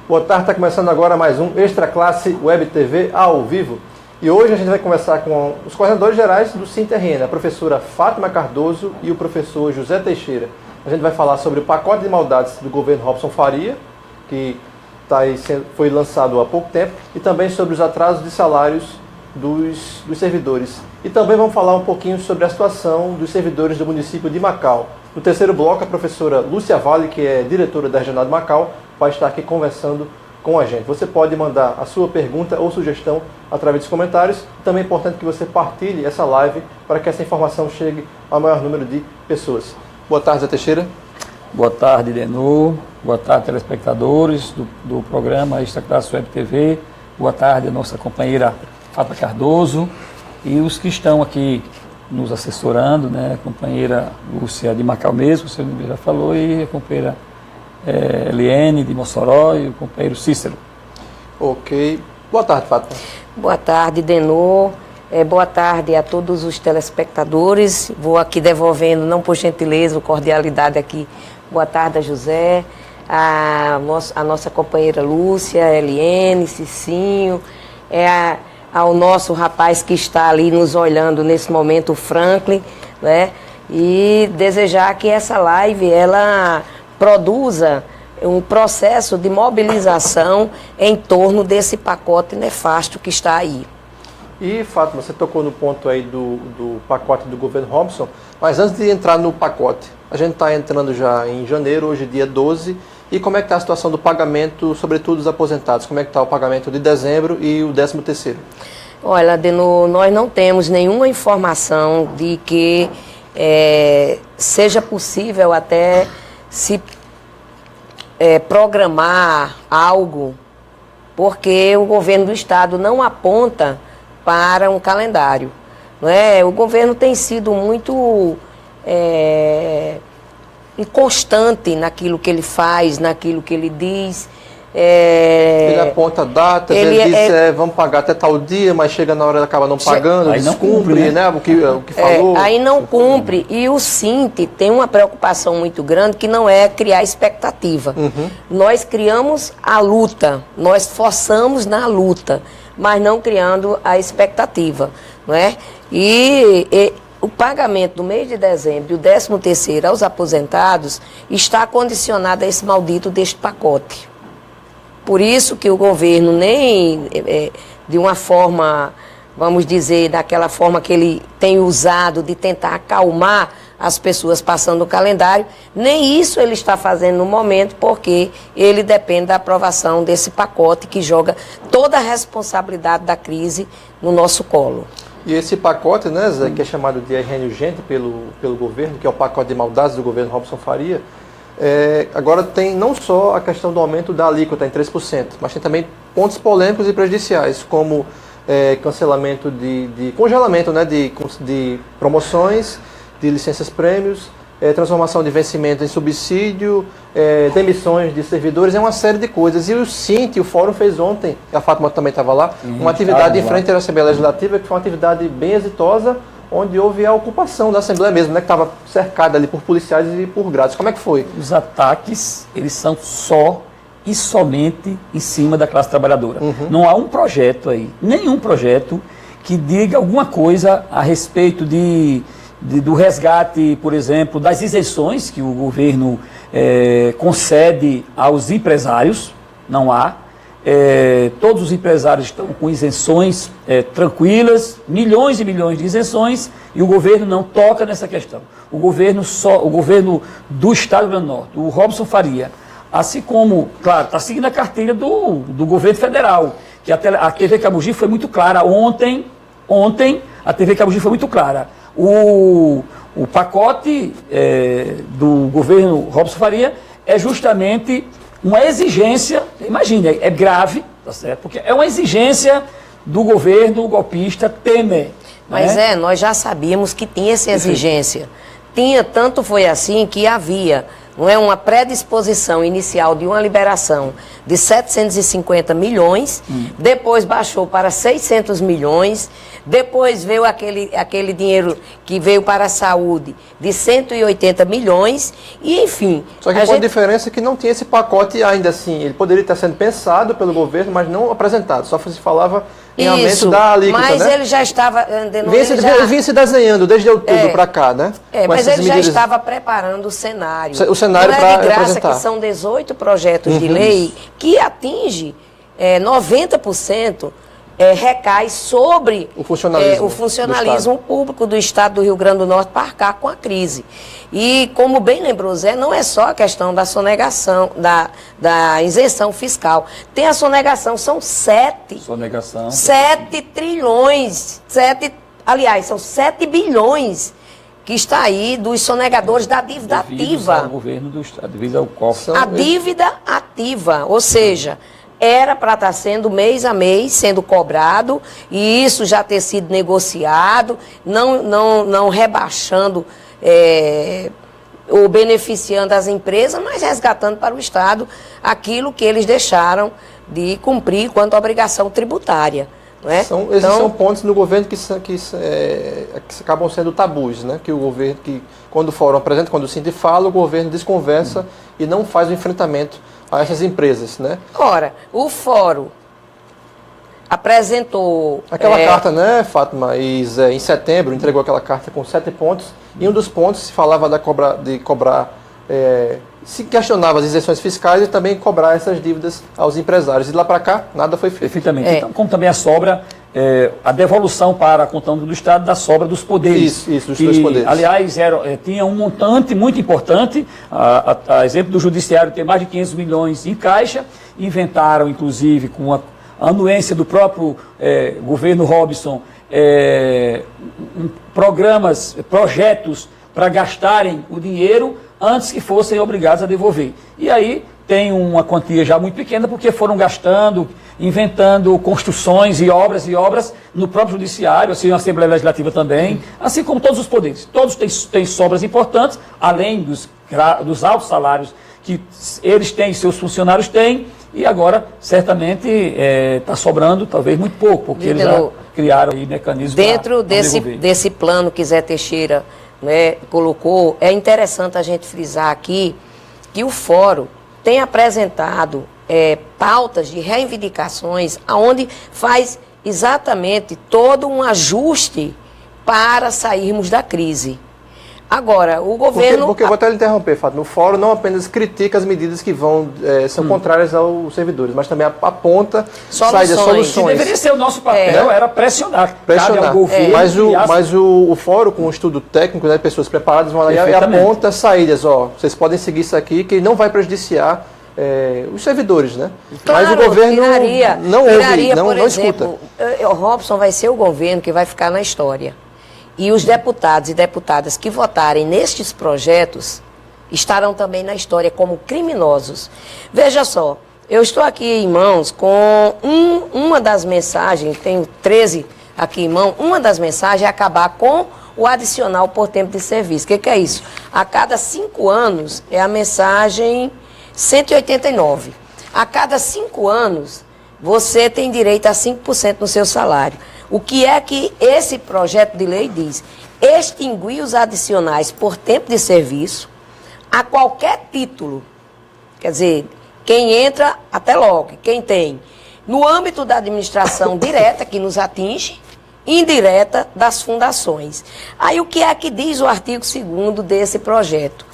Boa tarde, está começando agora mais um Extra Classe Web TV ao vivo. E hoje a gente vai conversar com os coordenadores gerais do SINTRN, a professora Fátima Cardoso e o professor José Teixeira. A gente vai falar sobre o pacote de maldades do governo Robson Faria, que foi lançado há pouco tempo, e também sobre os atrasos de salários dos servidores. E também vamos falar um pouquinho sobre a situação dos servidores do município de Macau. No terceiro bloco, a professora Lúcia Vale, que é diretora da Regional de Macau, vai estar aqui conversando com a gente. Você pode mandar a sua pergunta ou sugestão através dos comentários. Também é importante que você partilhe essa live para que essa informação chegue ao maior número de pessoas. Boa tarde, Zé Teixeira. Boa tarde, Denô. Boa tarde, telespectadores do programa Extra Classe Web TV. Boa tarde, a nossa companheira Fátima Cardoso e os que estão aqui nos assessorando, né? A companheira Lúcia de Macau mesmo, você já falou, e a companheira Eliene de Mossoró e o companheiro Cícero. Ok. Boa tarde, Fátima. Boa tarde, Denô. Boa tarde a todos os telespectadores. Vou aqui devolvendo, não por gentileza, cordialidade aqui. Boa tarde a José, a nossa companheira Lúcia, Eliene, Cicinho, ao nosso rapaz que está ali nos olhando nesse momento, o Franklin, né? E desejar que essa live, ela produza um processo de mobilização em torno desse pacote nefasto que está aí. E, Fátima, você tocou no ponto aí do pacote do governo Robson, mas antes de entrar no pacote, a gente está entrando já em janeiro, hoje dia 12, e como é que está a situação do pagamento, sobretudo dos aposentados? Como é que está o pagamento de dezembro e o 13º? Olha, Denô, nós não temos nenhuma informação de que seja possível até se programar algo, porque o governo do estado não aponta para um calendário, não é? O governo tem sido muito inconstante naquilo que ele faz, naquilo que ele diz. Ele aponta datas, ele diz vamos pagar até tal dia, mas chega na hora ele acaba não pagando, descumpre, né? O que falou. Aí não cumpre, e o SINT tem uma preocupação muito grande que não é criar expectativa. Uhum. Nós criamos a luta, nós forçamos na luta, mas não criando a expectativa, não é? E o pagamento do mês de dezembro e o 13º aos aposentados está condicionado a esse maldito deste pacote. Por isso que o governo nem, de uma forma, vamos dizer, daquela forma que ele tem usado de tentar acalmar as pessoas passando o calendário, nem isso ele está fazendo no momento, porque ele depende da aprovação desse pacote que joga toda a responsabilidade da crise no nosso colo. E esse pacote, né, Zé, que é chamado de RN urgente pelo governo, que é o pacote de maldades do governo Robson Faria, agora tem não só a questão do aumento da alíquota em 3%, mas tem também pontos polêmicos e prejudiciais, como cancelamento de congelamento, né, de promoções, de licenças prêmios, transformação de vencimento em subsídio, demissões de servidores, uma série de coisas. E o SINT, o Fórum, fez ontem, a Fátima também estava lá, uma atividade em frente à Assembleia Legislativa, que foi uma atividade bem exitosa, onde houve a ocupação da Assembleia mesmo, né, que estava cercada ali por policiais e por grades. Como é que foi? Os ataques, eles são só e somente em cima da classe trabalhadora. Uhum. Não há um projeto aí, nenhum projeto que diga alguma coisa a respeito do resgate, por exemplo, das isenções que o governo concede aos empresários. Não há. Todos os empresários estão com isenções tranquilas, milhões e milhões de isenções, e o governo não toca nessa questão. O governo do Estado do Rio Grande do Norte, o Robson Faria, assim como, claro, está seguindo a cartilha do governo federal, que a TV Camogi foi muito clara ontem a TV Camogi foi muito clara. O pacote do governo Robson Faria é justamente uma exigência, imagine, é grave, tá certo? Porque é uma exigência do governo golpista Temer. Mas nós já sabíamos que tinha essa exigência. Tinha, tanto foi assim que havia não é uma predisposição inicial de uma liberação de 750 milhões, depois baixou para 600 milhões, depois veio aquele dinheiro que veio para a saúde de 180 milhões, e enfim... Só que a diferença é que não tinha esse pacote ainda assim, ele poderia estar sendo pensado pelo governo, mas não apresentado, só se falava em aumento da alíquota, mas né? ele já estava... Ele vinha se desenhando desde outubro para cá, né? Mas ele já estava preparando o cenário. O cenário para apresentar. Não é de graça que são 18 projetos de lei que atinge 90%, recai sobre o funcionalismo público do Estado do Rio Grande do Norte para arcar com a crise. E, como bem lembrou Zé, não é só a questão da sonegação, da isenção fiscal. Tem a sonegação, são 7 trilhões, aliás, são 7 bilhões que está aí dos sonegadores da dívida ativa. Ao governo do Estado, devido ao cofre. A dívida ativa, ou seja... Era para estar sendo mês a mês, sendo cobrado, e isso já ter sido negociado, não rebaixando ou beneficiando as empresas, mas resgatando para o Estado aquilo que eles deixaram de cumprir quanto à obrigação tributária. Não é? Esses são pontos no governo que acabam sendo tabus, né? Que o governo, quando o fórum apresenta, quando o Cinti fala, o governo desconversa e não faz o enfrentamento a essas empresas, né? Ora, o fórum apresentou... Aquela carta, né, Fátima? Em setembro, entregou aquela carta com 7 pontos, e um dos pontos se falava de cobrar... se questionava as isenções fiscais e também cobrar essas dívidas aos empresários. E de lá para cá, nada foi feito. Perfeitamente. Então, como também a sobra, a devolução para a conta do Estado da sobra dos poderes. Isso, dos dois poderes. Aliás, tinha um montante muito importante, a exemplo do Judiciário tem mais de 500 milhões em caixa, inventaram, inclusive, com a anuência do próprio governo Robson, projetos para gastarem o dinheiro antes que fossem obrigados a devolver. E aí tem uma quantia já muito pequena, porque foram gastando, inventando construções e obras no próprio Judiciário, assim, na Assembleia Legislativa também, assim como todos os poderes. Todos têm sobras importantes, além dos altos salários que eles têm, seus funcionários têm, e agora, certamente, está sobrando, talvez, muito pouco, porque eles já criaram aí mecanismos dentro desse plano que Zé Teixeira colocou, é interessante a gente frisar aqui que o Fórum tem apresentado pautas de reivindicações onde faz exatamente todo um ajuste para sairmos da crise. Agora, o governo... Porque eu vou até lhe interromper, Fátima. O Fórum não apenas critica as medidas que são contrárias aos servidores, mas também aponta soluções. Que deveria ser o nosso papel, era pressionar. Cabe ao governo, mas o Fórum, com um estudo técnico, né, pessoas preparadas, vão lá e aponta saídas. Vocês podem seguir isso aqui, que não vai prejudiciar os servidores, né? Claro, mas o governo não ouve, não escuta. O Robson vai ser o governo que vai ficar na história. E os deputados e deputadas que votarem nestes projetos estarão também na história como criminosos. Veja só, eu estou aqui em mãos com uma das mensagens, tenho 13 aqui em mão, uma das mensagens é acabar com o adicional por tempo de serviço. O que é isso? A cada 5 anos é a mensagem 189. A cada 5 anos você tem direito a 5% no seu salário. O que é que esse projeto de lei diz? Extinguir os adicionais por tempo de serviço a qualquer título. Quer dizer, quem entra, até logo, quem tem. No âmbito da administração direta, que nos atinge, indireta das fundações. Aí o que é que diz o artigo 2º desse projeto?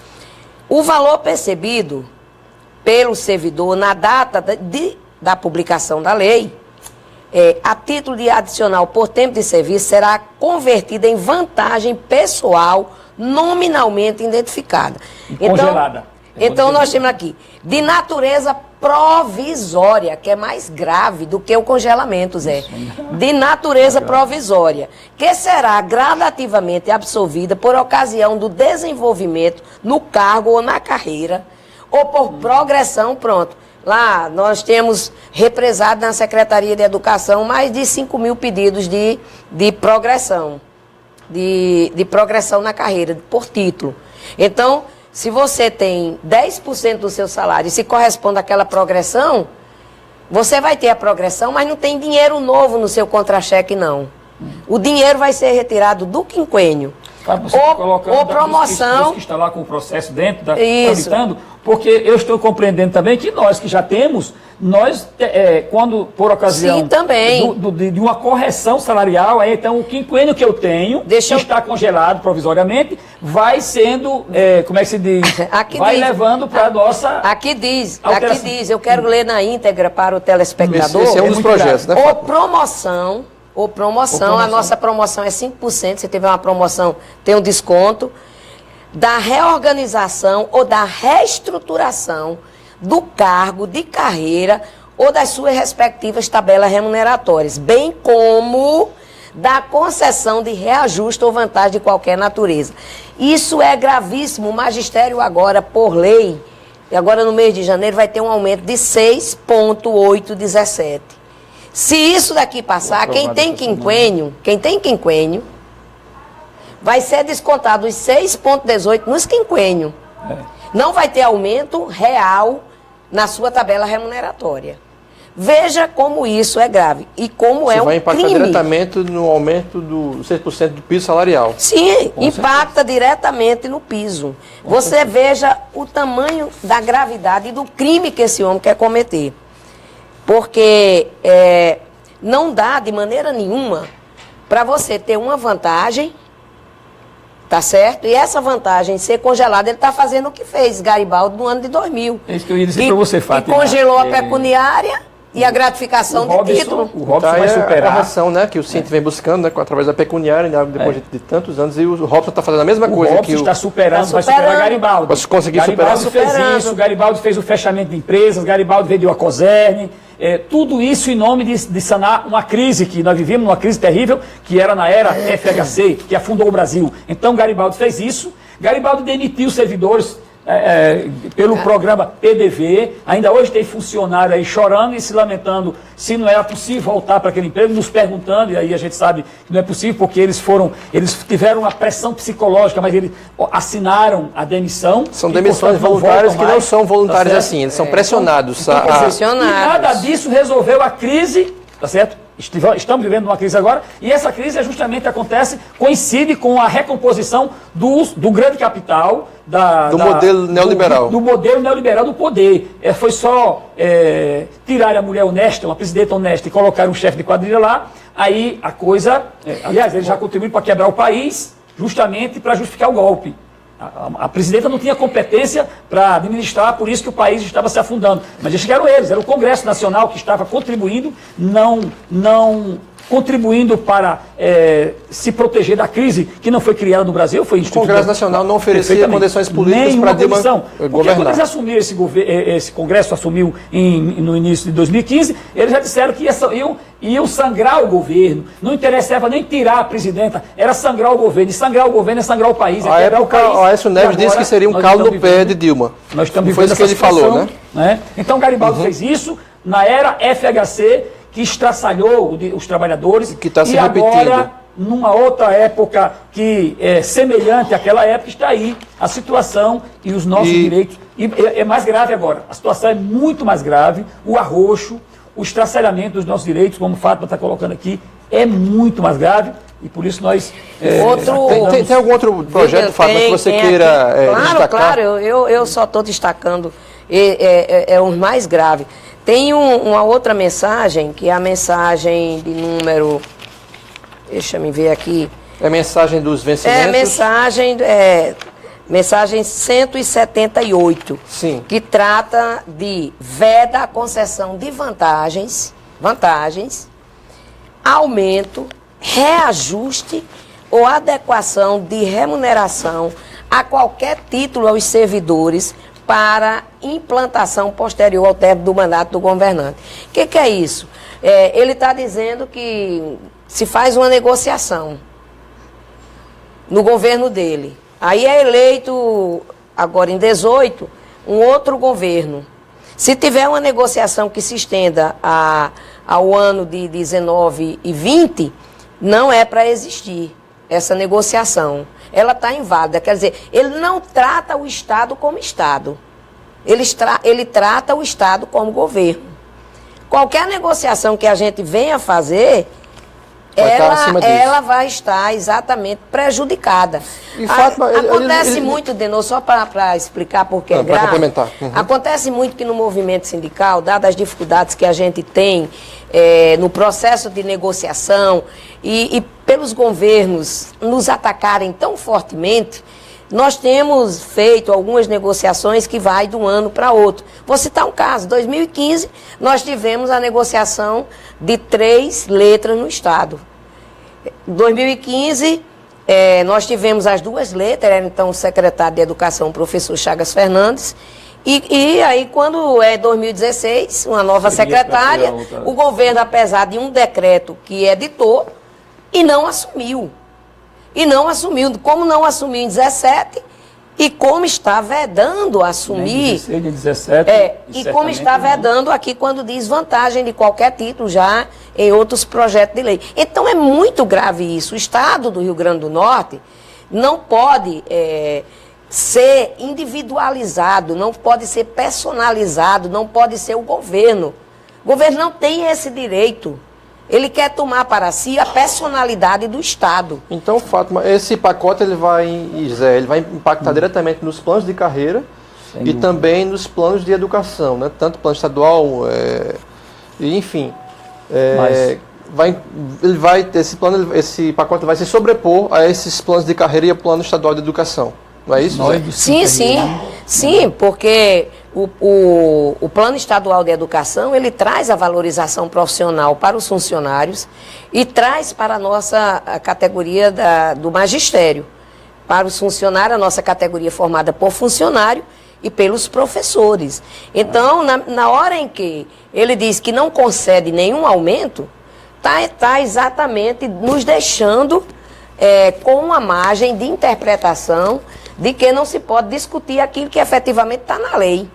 O valor percebido pelo servidor na data da publicação da lei, a título de adicional por tempo de serviço, será convertida em vantagem pessoal nominalmente identificada. Congelada. Então nós temos aqui, de natureza provisória, que é mais grave do que o congelamento, Zé. De natureza provisória, que será gradativamente absolvida por ocasião do desenvolvimento no cargo ou na carreira, ou por progressão, pronto. Lá nós temos represado na Secretaria de Educação mais de 5 mil pedidos de progressão, de progressão na carreira, por título. Então, se você tem 10% do seu salário e se corresponde àquela progressão, você vai ter a progressão, mas não tem dinheiro novo no seu contra-cheque, não. O dinheiro vai ser retirado do quinquênio. Ou promoção. Que está lá com o processo dentro, tramitando, porque eu estou compreendendo também que nós que já temos, quando por ocasião Sim, também. De uma correção salarial, então o quinquênio que eu tenho, que está congelado provisoriamente, vai sendo, como é que se diz? Vai levando para a nossa... Aqui diz, eu quero ler na íntegra para o telespectador. Esse é um dos projetos, né? Ou promoção, a nossa promoção é 5%, se tiver uma promoção, tem um desconto, da reorganização ou da reestruturação do cargo de carreira ou das suas respectivas tabelas remuneratórias, bem como da concessão de reajuste ou vantagem de qualquer natureza. Isso é gravíssimo. O magistério agora, por lei, agora no mês de janeiro, vai ter um aumento de 6,817. Se isso daqui passar, quem tem quinquênio, vai ser descontado os 6,18 nos quinquênios. Não vai ter aumento real na sua tabela remuneratória. Veja como isso é grave e como é um crime. Vai impactar diretamente no aumento do 6% do piso salarial. Sim, impacta diretamente no piso. Você veja o tamanho da gravidade e do crime que esse homem quer cometer. Porque não dá de maneira nenhuma para você ter uma vantagem, tá certo? E essa vantagem ser congelada, ele está fazendo o que fez Garibaldi no ano de 2000. É isso que eu ia dizer para você, Fátima. E congelou a pecuniária e a gratificação de título. O Robson vai superar. A correção, né, que o Cinto vem buscando, né, através da pecuniária, né, depois de tantos anos, e o Robson está fazendo a mesma coisa. O Robson está superando, vai superar Garibaldi. Vai conseguir Garibaldi fez isso, Garibaldi fez o fechamento de empresas, Garibaldi vendeu a Coserne, tudo isso em nome de sanar uma crise que nós vivemos, uma crise terrível, que era na era FHC, que afundou o Brasil. Então Garibaldi fez isso, Garibaldi demitiu servidores pelo programa PDV, ainda hoje tem funcionário aí chorando e se lamentando se não era possível voltar para aquele emprego, nos perguntando, e aí a gente sabe que não é possível porque eles tiveram uma pressão psicológica, mas eles assinaram a demissão. São demissões voluntárias que não são voluntárias assim, eles são pressionados. E nada disso resolveu a crise, tá certo? Estamos vivendo uma crise agora, e essa crise justamente coincide com a recomposição do grande capital, do modelo neoliberal. Do modelo neoliberal do poder. Foi só tirar a mulher honesta, uma presidenta honesta, e colocar um chefe de quadrilha lá, aí a coisa... aliás, ele já contribuiu para quebrar o país, justamente para justificar o golpe. A presidenta não tinha competência para administrar, por isso que o país estava se afundando. Mas eles eram era o Congresso Nacional que estava contribuindo, não contribuindo para se proteger da crise que não foi criada no Brasil, foi instituída. O Congresso Nacional não oferecia condições políticas para Dilma governar. Quando eles assumiram esse Congresso assumiu no início de 2015, eles já disseram que iam sangrar o governo. Não interessava nem tirar a presidenta, era sangrar o governo. E sangrar o governo é sangrar o país. A época, o Aécio Neves disse que seria um calo no pé de Dilma. Nós estamos vivendo essa situação, que ele falou, né? Então Garibaldi fez isso na era FHC, que estraçalhou os trabalhadores, que está se repetindo. Agora, numa outra época que é semelhante àquela época, está aí a situação e os nossos direitos. E é mais grave agora, a situação é muito mais grave, o arroxo, o estraçalhamento dos nossos direitos, como o Fátima está colocando aqui, é muito mais grave, e por isso nós... Tem algum outro projeto, Fátima, que você queira destacar? Claro, eu só estou destacando, é o mais grave. Tem uma outra mensagem, que é a mensagem de número... Deixa eu ver aqui. É a mensagem dos vencimentos? Mensagem 178. Sim. Que trata de veda a concessão de vantagens, aumento, reajuste ou adequação de remuneração a qualquer título aos servidores para implantação posterior ao término do mandato do governante. O que é isso? Ele está dizendo que se faz uma negociação no governo dele. Aí é eleito, agora em 18, um outro governo. Se tiver uma negociação que se estenda ao ano de 19 e 20, não é para existir. essa negociação. Ela está inválida, quer dizer, ele não trata o Estado como Estado. Ele trata o Estado como governo. Qualquer negociação que a gente venha fazer, ela vai estar exatamente prejudicada. E Fátima, acontece muito, Denô, só para explicar porque é grave. Complementar. Acontece muito que no movimento sindical, dadas as dificuldades que a gente tem no processo de negociação e pelos governos nos atacarem tão fortemente, nós temos feito algumas negociações que vai de um ano para outro. Vou citar um caso. Em 2015, nós tivemos a negociação de 3 letras no Estado. Em 2015, nós tivemos as 2 letras, era então o secretário de Educação, o professor Chagas Fernandes, e aí quando é 2016, uma nova secretária, o governo, apesar de um decreto que editou, e não assumiu. Como não assumiu em 17 e como está vedando assumir. 16, 17. E como está vedando aqui quando diz vantagem de qualquer título já em outros projetos de lei. Então é muito grave isso. O Estado do Rio Grande do Norte não pode ser individualizado, não pode ser personalizado, não pode ser o governo. O governo não tem esse direito. Ele quer tomar para si a personalidade do Estado. Então, Fátima, esse pacote ele vai impactar diretamente nos planos de carreira e também nos planos de educação, né? Tanto plano estadual, enfim. Esse pacote vai se sobrepor a esses planos de carreira e ao plano estadual de educação. Não é isso? Sim, porque o Plano Estadual de Educação, ele traz a valorização profissional para os funcionários e traz para a nossa categoria do magistério. Para os funcionários, a nossa categoria formada por funcionário e pelos professores. Então, na hora em que ele diz que não concede nenhum aumento, está exatamente nos deixando com uma margem de interpretação de que não se pode discutir aquilo que efetivamente está na lei.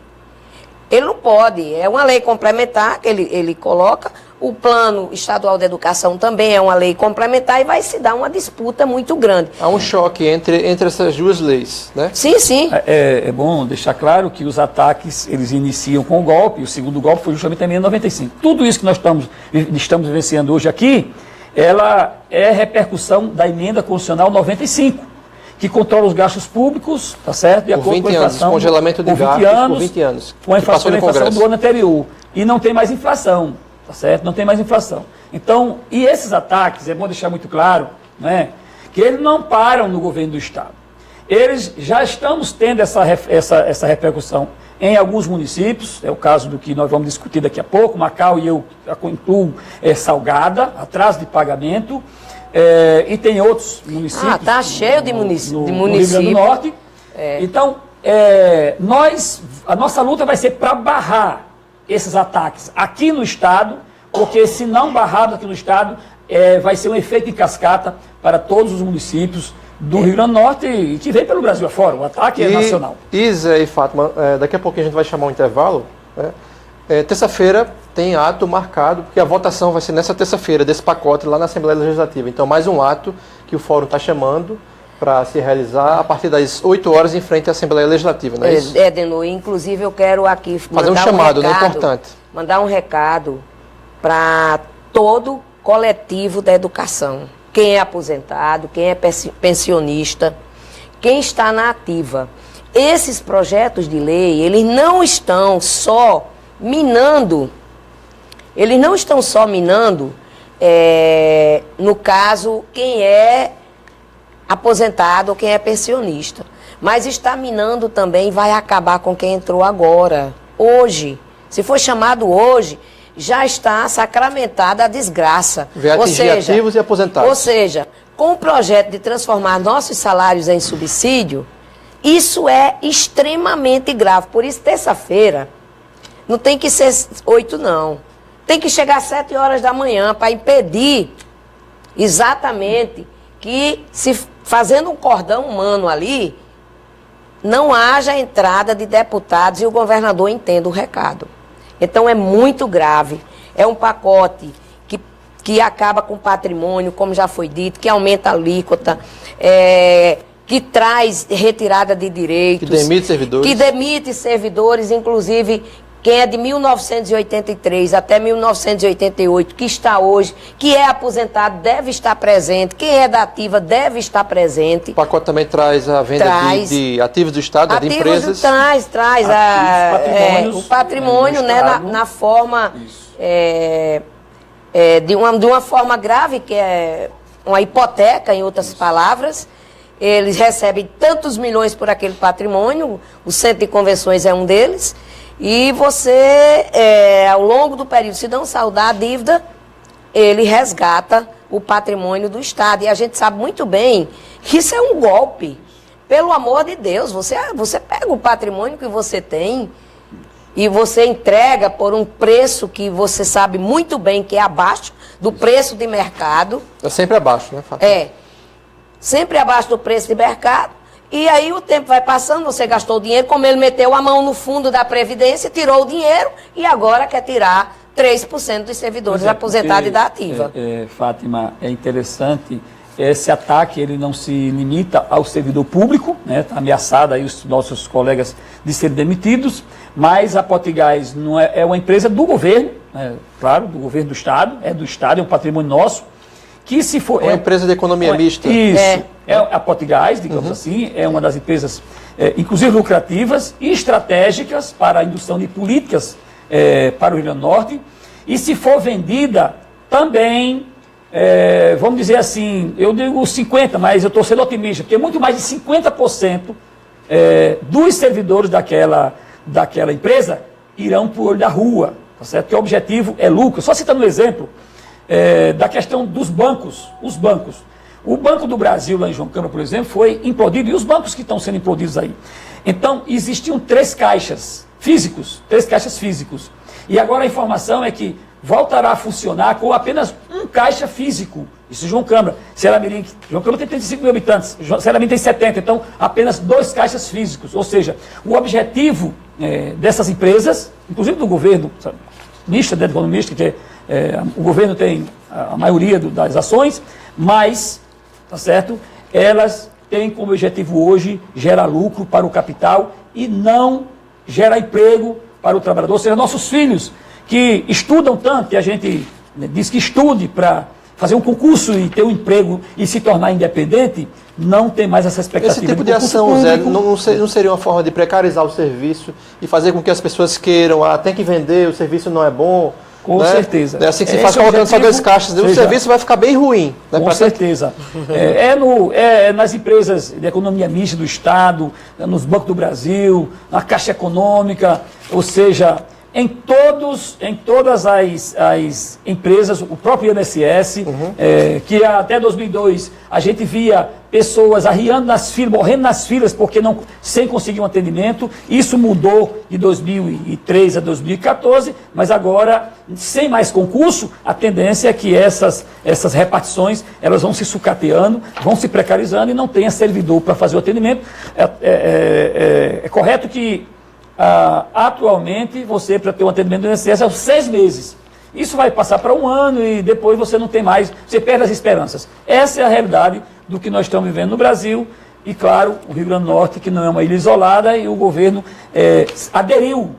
Ele não pode, é uma lei complementar que ele coloca, o Plano Estadual de Educação também é uma lei complementar e vai se dar uma disputa muito grande. Há um choque entre essas 2 leis, né? Sim. É bom deixar claro que os ataques, eles iniciam com o golpe, e o segundo golpe foi justamente em 1995. Tudo isso que nós estamos vivenciando hoje aqui, ela é repercussão da emenda constitucional 95. Que controla os gastos públicos, tá certo? De acordo com a inflação. Congelamento de gastos por 20 anos. Com a inflação do ano anterior. E não tem mais inflação, tá certo? Não tem mais inflação. Então, e esses ataques, é bom deixar muito claro, né? Que eles não param no governo do Estado. Eles já estamos tendo essa repercussão em alguns municípios, é o caso do que nós vamos discutir daqui a pouco, Macau e eu incluo Salgada, atraso de pagamento. E tem outros municípios. Está cheio de municípios. No Rio Grande do Norte. Então, a nossa luta vai ser para barrar esses ataques aqui no Estado, porque se não barrado aqui no Estado, vai ser um efeito em cascata para todos os municípios do Rio Grande do Norte e que vem pelo Brasil afora. O ataque é nacional. Zé e Fátima, daqui a pouquinho a gente vai chamar um intervalo. Terça-feira tem ato marcado, porque a votação vai ser nessa terça-feira desse pacote lá na Assembleia Legislativa. Então, mais um ato que o Fórum está chamando para se realizar a partir das 8 horas em frente à Assembleia Legislativa, não é isso? Denô, inclusive eu quero aqui fazer um chamado, né, importante. Mandar um recado para todo coletivo da educação. Quem é aposentado, quem é pensionista, quem está na ativa. Esses projetos de lei, eles não estão só minando, no caso, quem é aposentado ou quem é pensionista, mas está minando também, vai acabar com quem entrou agora, hoje. Se for chamado hoje, já está sacramentada a desgraça. Vai atingir ativos e aposentados. Ou seja, com o projeto de transformar nossos salários em subsídio, isso é extremamente grave. Por isso, terça-feira, não tem que ser 8, não. Tem que chegar às 7 horas da manhã para impedir exatamente que, se fazendo um cordão humano ali, não haja entrada de deputados e o governador entenda o recado. Então é muito grave. É um pacote que que acaba com o patrimônio, como já foi dito, que aumenta a alíquota, que traz retirada de direitos. Que demite servidores. Que demite servidores, inclusive quem é de 1983 até 1988, que está hoje, que é aposentado, deve estar presente, quem é da ativa deve estar presente. O pacote também traz a venda de ativos do Estado, de empresas. Traz o patrimônio, né, na forma de uma forma grave, que é uma hipoteca, em outras palavras. Eles recebem tantos milhões por aquele patrimônio, o Centro de Convenções é um deles, e você, ao longo do período, se não saldar a dívida, ele resgata o patrimônio do Estado. E a gente sabe muito bem que isso é um golpe. Pelo amor de Deus, você pega o patrimônio que você tem e você entrega por um preço que você sabe muito bem que é abaixo do preço de mercado. É sempre abaixo, né, Fátima? Sempre abaixo do preço de mercado. E aí o tempo vai passando, você gastou o dinheiro, como ele meteu a mão no fundo da Previdência, tirou o dinheiro e agora quer tirar 3% dos servidores aposentados e da ativa. Fátima, é interessante, esse ataque ele não se limita ao servidor público, né? Está ameaçado aí os nossos colegas de serem demitidos, mas a Potigás não é uma empresa do governo, claro, do governo do Estado, é um patrimônio nosso, que se for... Uma empresa de economia mista. Isso, é a Potigás, digamos assim, é uma das empresas, inclusive lucrativas e estratégicas para a indução de políticas para o Rio Grande do Norte, e se for vendida também, vamos dizer assim, eu digo 50%, mas eu estou sendo otimista, porque muito mais de 50% dos servidores daquela empresa irão para o olho da rua, tá certo? Porque o objetivo é lucro. Só citando um exemplo, da questão dos bancos, os bancos. O Banco do Brasil, lá em João Câmara, por exemplo, foi implodido, e os bancos que estão sendo implodidos aí. Então, existiam 3 caixas físicos, e agora a informação é que voltará a funcionar com apenas um caixa físico. Isso em João Câmara. Ceará-Mirim, João Câmara tem 35 mil habitantes, Ceará-Mirim tem 70, então apenas 2 caixas físicos. Ou seja, o objetivo dessas empresas, inclusive do governo, mista, dentro do governo misto, que o governo tem a maioria das ações, mas, tá certo, elas têm como objetivo hoje gerar lucro para o capital e não gerar emprego para o trabalhador. Ou seja, nossos filhos que estudam tanto, e a gente diz que estude para fazer um concurso e ter um emprego e se tornar independente, não tem mais essa expectativa. Esse tipo de ação, Zé, não seria uma forma de precarizar o serviço e fazer com que as pessoas queiram, tem que vender, o serviço não é bom? Com certeza. É assim que se faz colocando só 2 caixas, o serviço vai ficar bem ruim. Né, com certeza. Nas empresas de economia mista do Estado, nos bancos do Brasil, na Caixa Econômica, ou seja, em todas as empresas, o próprio INSS, que até 2002 a gente via pessoas arriando nas filas, morrendo nas filas sem conseguir um atendimento. Isso mudou de 2003 a 2014, mas agora, sem mais concurso, a tendência é que essas repartições elas vão se sucateando, vão se precarizando e não tenha servidor para fazer o atendimento. É correto que atualmente você, para ter um atendimento do INSS, é 6 meses. Isso vai passar para 1 ano e depois você não tem mais, você perde as esperanças. Essa é a realidade do que nós estamos vivendo no Brasil e, claro, o Rio Grande do Norte, que não é uma ilha isolada, e o governo aderiu,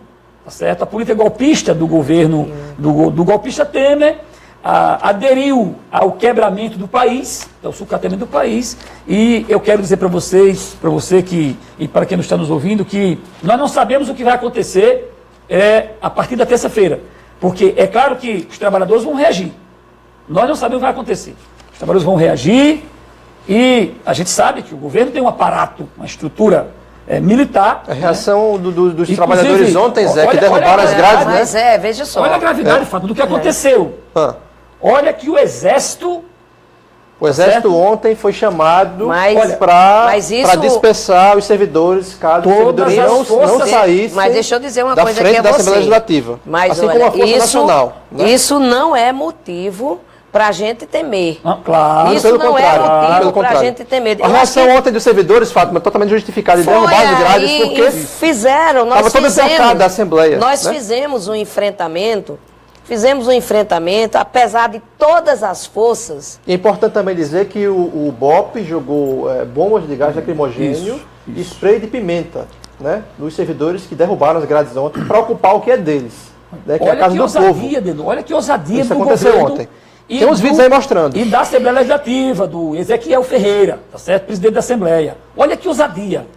tá certo? A política golpista do governo, do golpista Temer, aderiu ao quebramento do país, ao sucateamento do país, e eu quero dizer para você e para quem não está nos ouvindo, que nós não sabemos o que vai acontecer a partir da terça-feira, porque é claro que os trabalhadores vão reagir, nós não sabemos o que vai acontecer, os trabalhadores vão reagir, e a gente sabe que o governo tem um aparato, uma estrutura militar. A reação dos trabalhadores ontem, Zé, que derrubaram as grades, né? Mas veja só. Olha a gravidade, Fábio, do que aconteceu. Olha que o Exército... O Exército ontem foi chamado para dispersar os servidores, caso os servidores não saíssem. Mas deixa eu dizer uma coisa aqui a da Assembleia Legislativa. Mas assim como a Força Nacional. Né? Isso não é motivo para a gente temer. Claro. Isso não é motivo para a gente temer. A reação ontem dos servidores, Fátima, é totalmente justificada de derrubar as grades, porque fizeram, estava toda cercada da Assembleia. Nós fizemos um enfrentamento fizemos um enfrentamento, apesar de todas as forças. É importante também dizer que o BOP jogou bombas de gás lacrimogênio e spray de pimenta, né, nos servidores que derrubaram as grades ontem para ocupar o que é deles, né, que é a casa do povo. Dedo, olha que ousadia Isso do aconteceu governo. ontem. Tem uns vídeos aí mostrando. E da Assembleia Legislativa, do Ezequiel Ferreira, tá certo? Presidente da Assembleia. Olha que ousadia.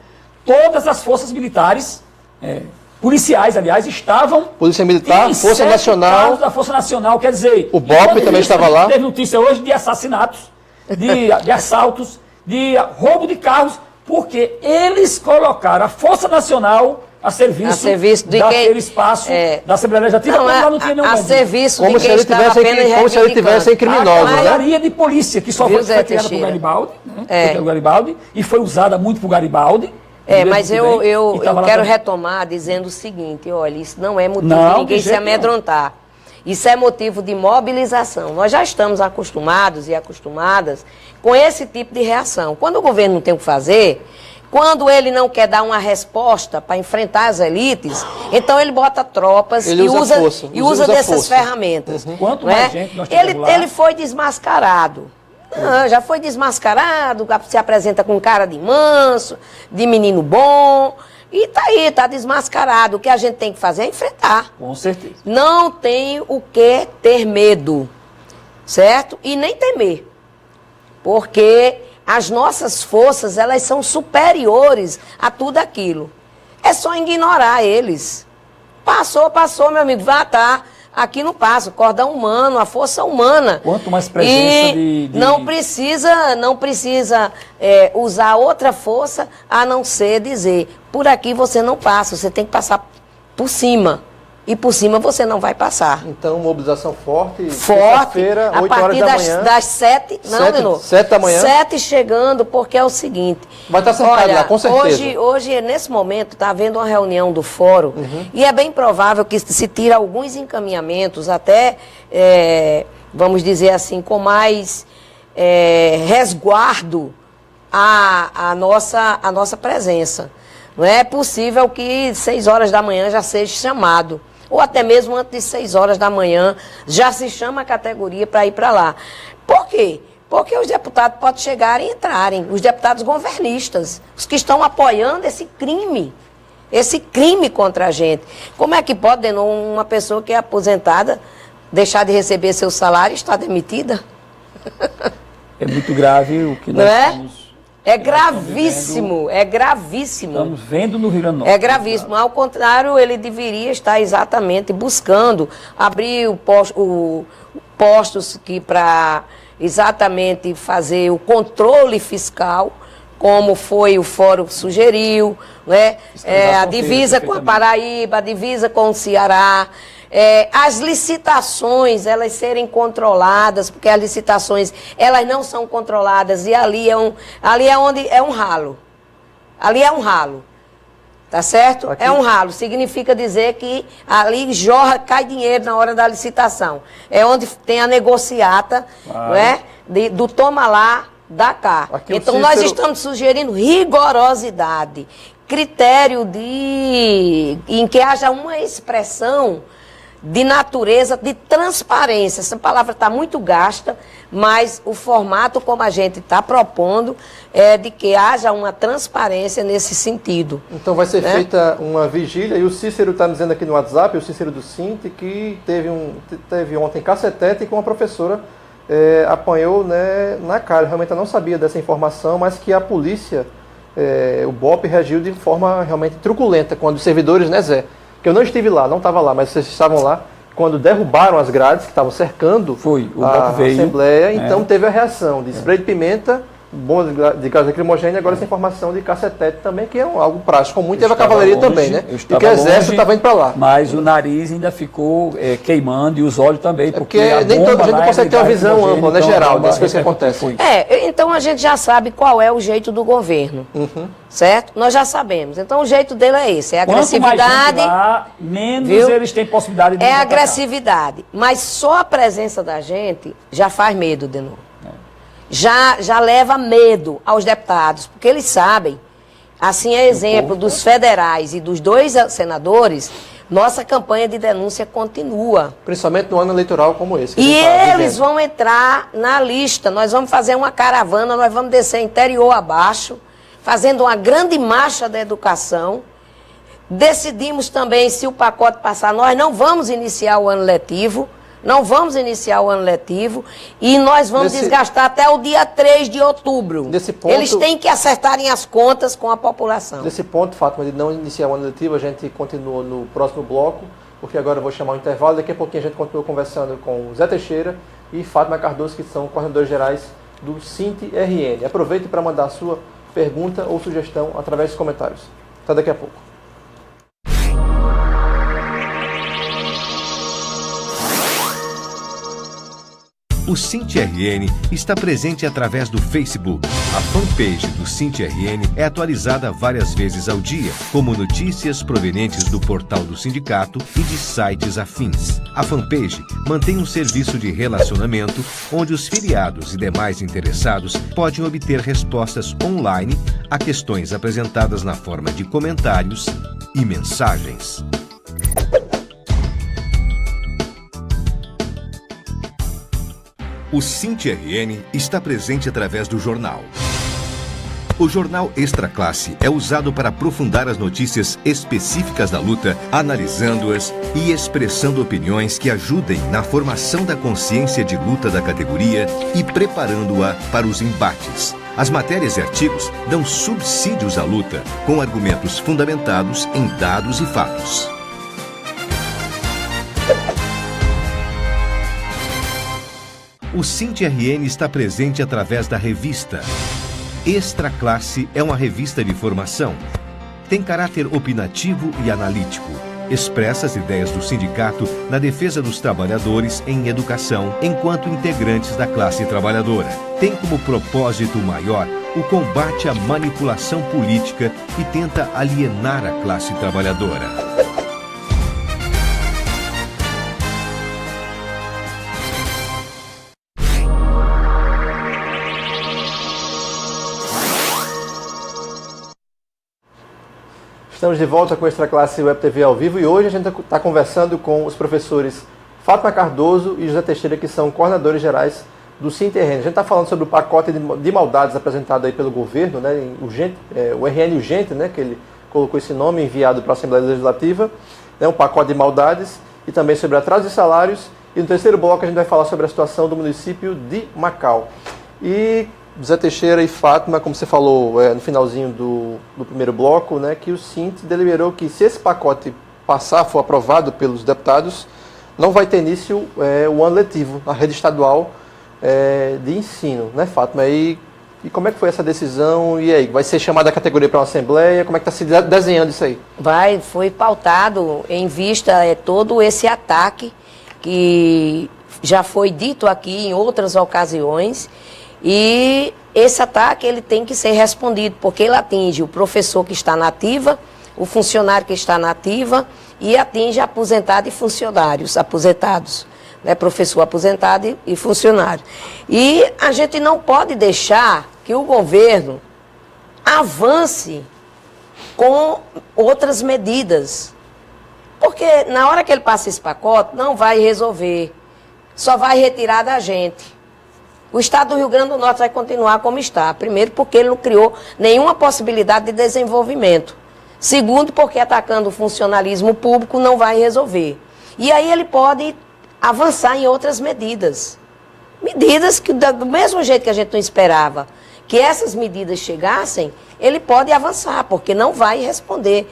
Todas as forças militares, policiais, aliás, estavam... Polícia Militar, Força Nacional... da Força Nacional, quer dizer... O BOP também estava lá. Teve notícia hoje de assassinatos, de assaltos, de roubo de carros, porque eles colocaram a Força Nacional a serviço daquele espaço da Assembleia Legislativa, não, lá não tinha nenhum a serviço como de quem estava apenas como se ele tivesse criminoso, a maioria de polícia, que só foi criada por Garibaldi, pelo Garibaldi, e foi usada muito por Garibaldi. Mas eu quero retomar dizendo o seguinte, olha, isso não é motivo de ninguém se amedrontar. Isso é motivo de mobilização. Nós já estamos acostumados e acostumadas com esse tipo de reação. Quando o governo não tem o que fazer, quando ele não quer dar uma resposta para enfrentar as elites, então ele bota tropas e usa dessas ferramentas. Quanto mais gente nós temos lá... Ele foi desmascarado. Já foi desmascarado, se apresenta com cara de manso, de menino bom, e tá aí, tá desmascarado. O que a gente tem que fazer é enfrentar. Com certeza. Não tem o que ter medo, certo? E nem temer, porque as nossas forças, elas são superiores a tudo aquilo. É só ignorar eles. Passou, meu amigo, vai estar... Aqui não passa, o cordão humano, a força humana. Quanto mais presença não precisa usar outra força a não ser dizer, por aqui você não passa, você tem que passar por cima. E por cima você não vai passar. Então, mobilização forte, sexta-feira, 8 horas da manhã. Das 7, não, 7 da manhã. 7 chegando, porque é o seguinte. Vai estar cercado lá, com certeza. Hoje, nesse momento, está havendo uma reunião do fórum, e é bem provável que se tire alguns encaminhamentos, até, vamos dizer assim, com mais resguardo à nossa presença. Não é possível que 6 horas da manhã já seja chamado. Ou até mesmo antes de 6 horas da manhã, já se chama a categoria para ir para lá. Por quê? Porque os deputados podem chegar e entrarem, os deputados governistas, os que estão apoiando esse crime contra a gente. Como é que pode uma pessoa que é aposentada deixar de receber seu salário e estar demitida? É muito grave o que nós estamos... É gravíssimo, é gravíssimo. Estamos vendo no Rio Grande do Norte. É gravíssimo. Ao contrário, ele deveria estar exatamente buscando abrir postos que para exatamente fazer o controle fiscal, como foi o Fórum sugeriu, né? A divisa com a Paraíba, a divisa com o Ceará. As licitações, elas serem controladas, porque as licitações, elas não são controladas, e ali é onde é um ralo. Ali é um ralo, tá certo? Aqui. É um ralo, significa dizer que ali cai dinheiro na hora da licitação. É onde tem a negociata, não é? Do toma lá, dá cá. Aqui então nós estamos sugerindo rigorosidade, critério em que haja uma expressão de natureza, de transparência. Essa palavra está muito gasta, mas o formato como a gente está propondo é de que haja uma transparência nesse sentido. Então vai ser feita uma vigília, e o Cícero está dizendo aqui no WhatsApp, o Cícero do Sinte, que teve ontem cacetete com a professora, apanhou, né, na cara. Realmente eu não sabia dessa informação, mas que a polícia, o BOP, reagiu de forma realmente truculenta quando os servidores, né, Zé? Que eu não estive lá, não estava lá, mas vocês estavam lá, quando derrubaram as grades que estavam cercando a Assembleia, então teve a reação de spray de pimenta, bomba de gás lacrimogêneo, e agora essa informação de cacetete também, que é algo prático comum, e teve a cavalaria também, né? E que o exército estava indo para lá. Mas o nariz ainda ficou queimando, e os olhos também, porque nem todo mundo consegue ter uma visão ampla, né, geral, das coisas que acontecem. Então a gente já sabe qual é o jeito do governo, certo? Nós já sabemos. Então o jeito dele é esse, é agressividade. Quanto mais gente lá, menos eles têm possibilidade de agressividade. Mas só a presença da gente já faz medo, de novo. Já leva medo aos deputados, porque eles sabem, assim é exemplo dos federais e dos 2 senadores, Nossa campanha de denúncia continua. Principalmente no ano eleitoral como esse. E eles vão entrar na lista. Nós vamos fazer uma caravana, nós vamos descer interior abaixo, fazendo uma grande marcha da educação. Decidimos também, se o pacote passar, nós não vamos iniciar o ano letivo. Não vamos iniciar o ano letivo e nós vamos desgastar até o dia 3 de outubro. Eles têm que acertarem as contas com a população. Nesse ponto, Fátima, de não iniciar o ano letivo, a gente continua no próximo bloco, porque agora eu vou chamar o intervalo. Daqui a pouquinho a gente continua conversando com Zé Teixeira e Fátima Cardoso, que são coordenadores gerais do SINT-RN. Aproveite para mandar a sua pergunta ou sugestão através dos comentários. Até daqui a pouco. O SINT-RN está presente através do Facebook. A fanpage do SINT-RN é atualizada várias vezes ao dia, como notícias provenientes do portal do sindicato e de sites afins. A fanpage mantém um serviço de relacionamento onde os filiados e demais interessados podem obter respostas online a questões apresentadas na forma de comentários e mensagens. O SINT-RN está presente através do jornal. O jornal Extra Classe é usado para aprofundar as notícias específicas da luta, analisando-as e expressando opiniões que ajudem na formação da consciência de luta da categoria e preparando-a para os embates. As matérias e artigos dão subsídios à luta, com argumentos fundamentados em dados e fatos. O SINT-RN está presente através da revista. Extra Classe é uma revista de formação. Tem caráter opinativo e analítico. Expressa as ideias do sindicato na defesa dos trabalhadores em educação, enquanto integrantes da classe trabalhadora. Tem como propósito maior o combate à manipulação política e tenta alienar a classe trabalhadora. Estamos de volta com a Extra Classe Web TV ao vivo e hoje a gente está conversando com os professores Fátima Cardoso e José Teixeira, que são coordenadores gerais do SINT-RN. A gente está falando sobre o pacote de maldades apresentado aí pelo governo, né, urgente, o RN Urgente, né, que ele colocou esse nome, enviado para a Assembleia Legislativa, um pacote de maldades, e também sobre atraso de salários. E no terceiro bloco a gente vai falar sobre a situação do município de Macau. E José Teixeira e Fátima, como você falou no finalzinho do primeiro bloco, né, que o SINT deliberou que se esse pacote passar, for aprovado pelos deputados, não vai ter início o ano letivo na rede estadual de ensino, né, Fátima? E como é que foi essa decisão? E aí, vai ser chamada a categoria para uma assembleia? Como é que está se desenhando isso aí? Foi pautado em vista todo esse ataque que já foi dito aqui em outras ocasiões. E esse ataque ele tem que ser respondido, porque ele atinge o professor que está na ativa, o funcionário que está na ativa e atinge aposentado e funcionários aposentados, né? Professor aposentado e funcionário. E a gente não pode deixar que o governo avance com outras medidas, porque na hora que ele passa esse pacote não vai resolver, só vai retirar da gente. O estado do Rio Grande do Norte vai continuar como está. Primeiro, porque ele não criou nenhuma possibilidade de desenvolvimento. Segundo, porque atacando o funcionalismo público não vai resolver. E aí ele pode avançar em outras medidas. Medidas que, do mesmo jeito que a gente não esperava que essas medidas chegassem, ele pode avançar, porque não vai responder.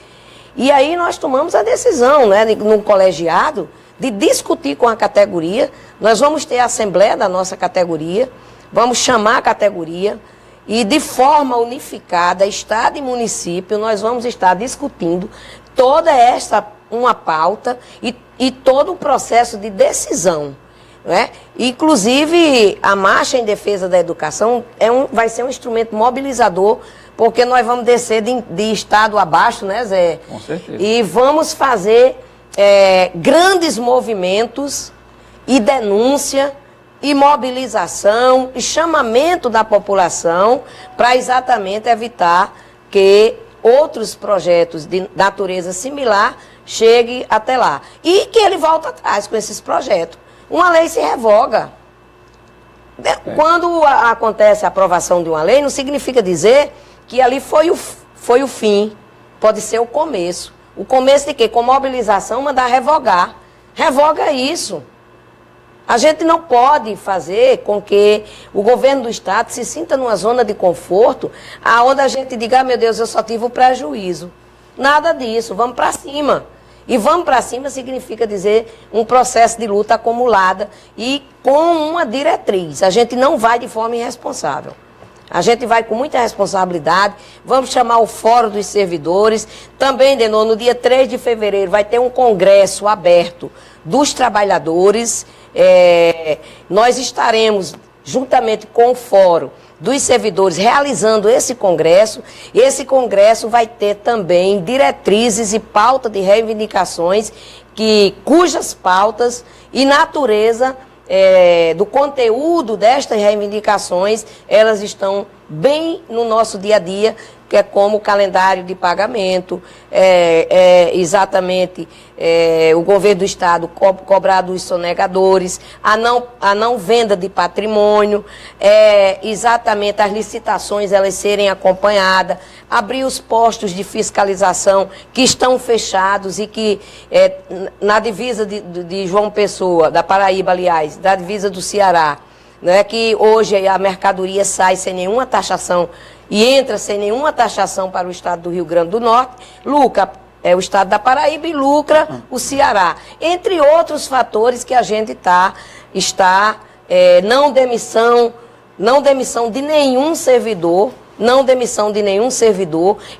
E aí nós tomamos a decisão, né, no colegiado, de discutir com a categoria. Nós vamos ter a assembleia da nossa categoria, vamos chamar a categoria e de forma unificada, estado e município, nós vamos estar discutindo toda uma pauta e todo o processo de decisão, né? Inclusive, a marcha em defesa da educação vai ser um instrumento mobilizador, porque nós vamos descer de estado abaixo, né, Zé? Com certeza. E vamos fazer grandes movimentos e denúncia e mobilização e chamamento da população para exatamente evitar que outros projetos de natureza similar chegue até lá. E que ele volta atrás com esses projetos. Uma lei se revoga. Quando acontece a aprovação de uma lei, não significa dizer que ali foi o fim. Pode ser o começo. O começo de quê? Com mobilização, mandar revogar. Revoga isso. A gente não pode fazer com que o governo do Estado se sinta numa zona de conforto, onde a gente diga, meu Deus, eu só tive o prejuízo. Nada disso, vamos para cima. E vamos para cima significa dizer um processo de luta acumulada e com uma diretriz. A gente não vai de forma irresponsável. A gente vai com muita responsabilidade, vamos chamar o Fórum dos Servidores. Também, Denô, no dia 3 de fevereiro vai ter um congresso aberto dos trabalhadores. Nós estaremos, juntamente com o Fórum dos Servidores, realizando esse congresso. E esse congresso vai ter também diretrizes e pauta de reivindicações, cujas pautas e natureza do conteúdo destas reivindicações, elas estão bem no nosso dia a dia, que é como o calendário de pagamento, exatamente o governo do Estado cobrar dos sonegadores, a não venda de patrimônio, exatamente as licitações elas serem acompanhadas, abrir os postos de fiscalização que estão fechados e que na divisa de João Pessoa, da Paraíba, aliás, da divisa do Ceará, né, que hoje a mercadoria sai sem nenhuma taxação e entra sem nenhuma taxação para o estado do Rio Grande do Norte, lucra o estado da Paraíba e lucra o Ceará. Entre outros fatores que a gente está não demissão de nenhum servidor,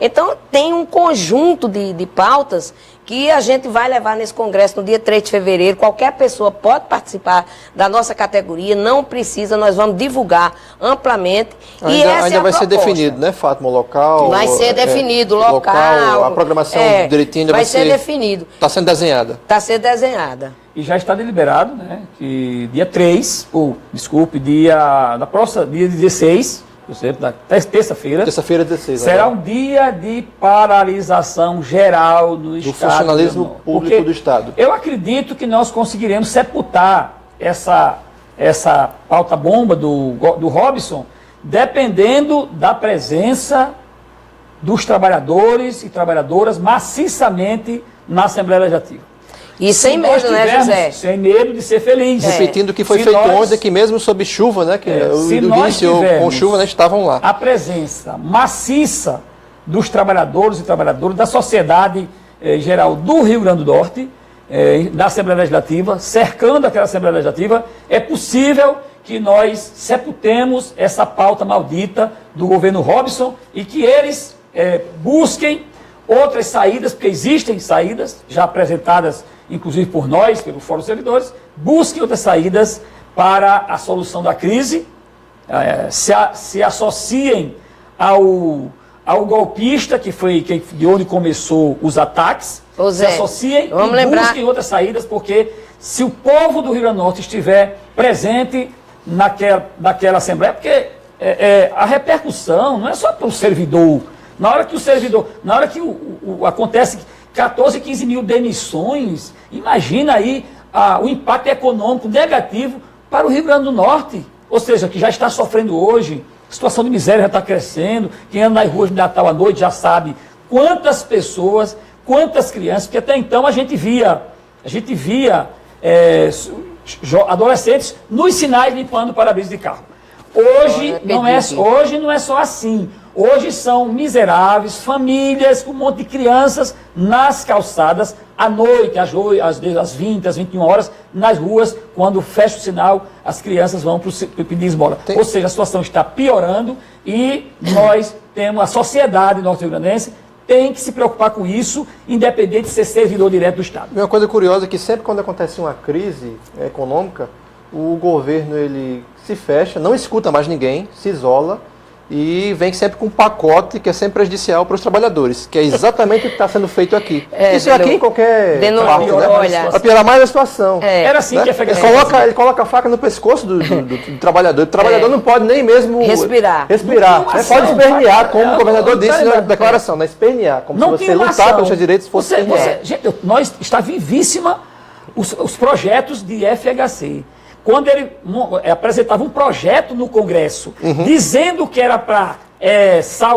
Então, tem um conjunto de pautas que a gente vai levar nesse congresso no dia 3 de fevereiro. Qualquer pessoa pode participar da nossa categoria, não precisa, nós vamos divulgar amplamente. Ainda vai ser definido, né, Fátima, o local? Vai ser definido, local. A programação direitinho ainda vai ser definido. Está sendo desenhada. Está sendo desenhada. E já está deliberado, né, que dia 3, dia 16, por exemplo, terça-feira. Terça-feira, 16. Será um dia de paralisação geral do Estado. Do funcionalismo público do Estado. Eu acredito que nós conseguiremos sepultar essa pauta-bomba do Robson, dependendo da presença dos trabalhadores e trabalhadoras maciçamente na Assembleia Legislativa. E sem medo, né, José? Sem medo de ser feliz. Repetindo o que foi feito ontem, que mesmo sob chuva, né? Se nós tivermos com chuva, né, estavam lá. A presença maciça dos trabalhadores e trabalhadoras, da sociedade geral do Rio Grande do Norte, da Assembleia Legislativa, cercando aquela Assembleia Legislativa, é possível que nós sepultemos essa pauta maldita do governo Robson e que eles busquem outras saídas, porque existem saídas já apresentadas, inclusive por nós, pelo Fórum dos Servidores, busquem outras saídas para a solução da crise, se associem ao golpista, que foi de onde começou os ataques, se associem e busquem outras saídas, porque se o povo do Rio Grande do Norte estiver presente naquela Assembleia, porque a repercussão não é só para o servidor. Na hora que acontece 14, 15 mil demissões, imagina aí o impacto econômico negativo para o Rio Grande do Norte. Ou seja, que já está sofrendo hoje, a situação de miséria já está crescendo, quem anda nas ruas de Natal à noite já sabe quantas pessoas, quantas crianças, porque até então a gente via adolescentes nos sinais limpando o para-brisa de carro. Hoje não é só assim. Hoje são miseráveis, famílias com um monte de crianças nas calçadas, à noite, às 20, às 21 horas, nas ruas, quando fecha o sinal, as crianças vão pedir esmola. Ou seja, a situação está piorando e nós temos, a sociedade norte-riograndense tem que se preocupar com isso, independente de ser servidor direto do Estado. Uma coisa curiosa é que sempre quando acontece uma crise econômica, o governo ele se fecha, não escuta mais ninguém, se isola, e vem sempre com um pacote que é sempre prejudicial para os trabalhadores, que é exatamente o que está sendo feito aqui. Isso é aqui em qualquer parte, né? Olha, para piorar mais a situação. Era assim, né? Que Ele coloca a faca no pescoço do trabalhador. O trabalhador não pode nem mesmo respirar. Pode espernear, como o governador disse na declaração, né? Espernear, como não se você lutar pelos seus direitos fosse espernear. Gente, está vivíssima os projetos de FHC. Quando ele apresentava um projeto no Congresso, dizendo que era para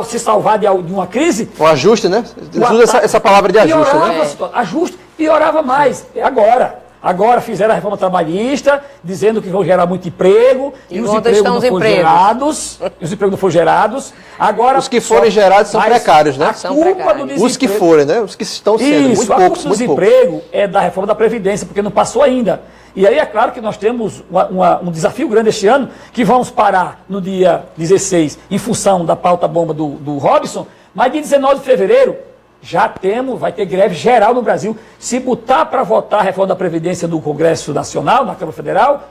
se salvar de uma crise... O ajuste, né? Usa essa palavra de ajuste, né? Ajuste, piorava mais. Agora fizeram a reforma trabalhista, dizendo que vão gerar muito emprego, e os empregos não foram gerados. Os empregos não foram gerados. Agora, os que forem gerados são precários, né? A culpa do desemprego... Os que forem, né? Os que estão sendo, muito poucos. A culpa do desemprego é da reforma da Previdência, porque não passou ainda. E aí é claro que nós temos um desafio grande este ano, que vamos parar no dia 16, em função da pauta bomba do Robson, mas dia 19 de fevereiro vai ter greve geral no Brasil. Se botar para votar a reforma da Previdência no Congresso Nacional, na Câmara Federal,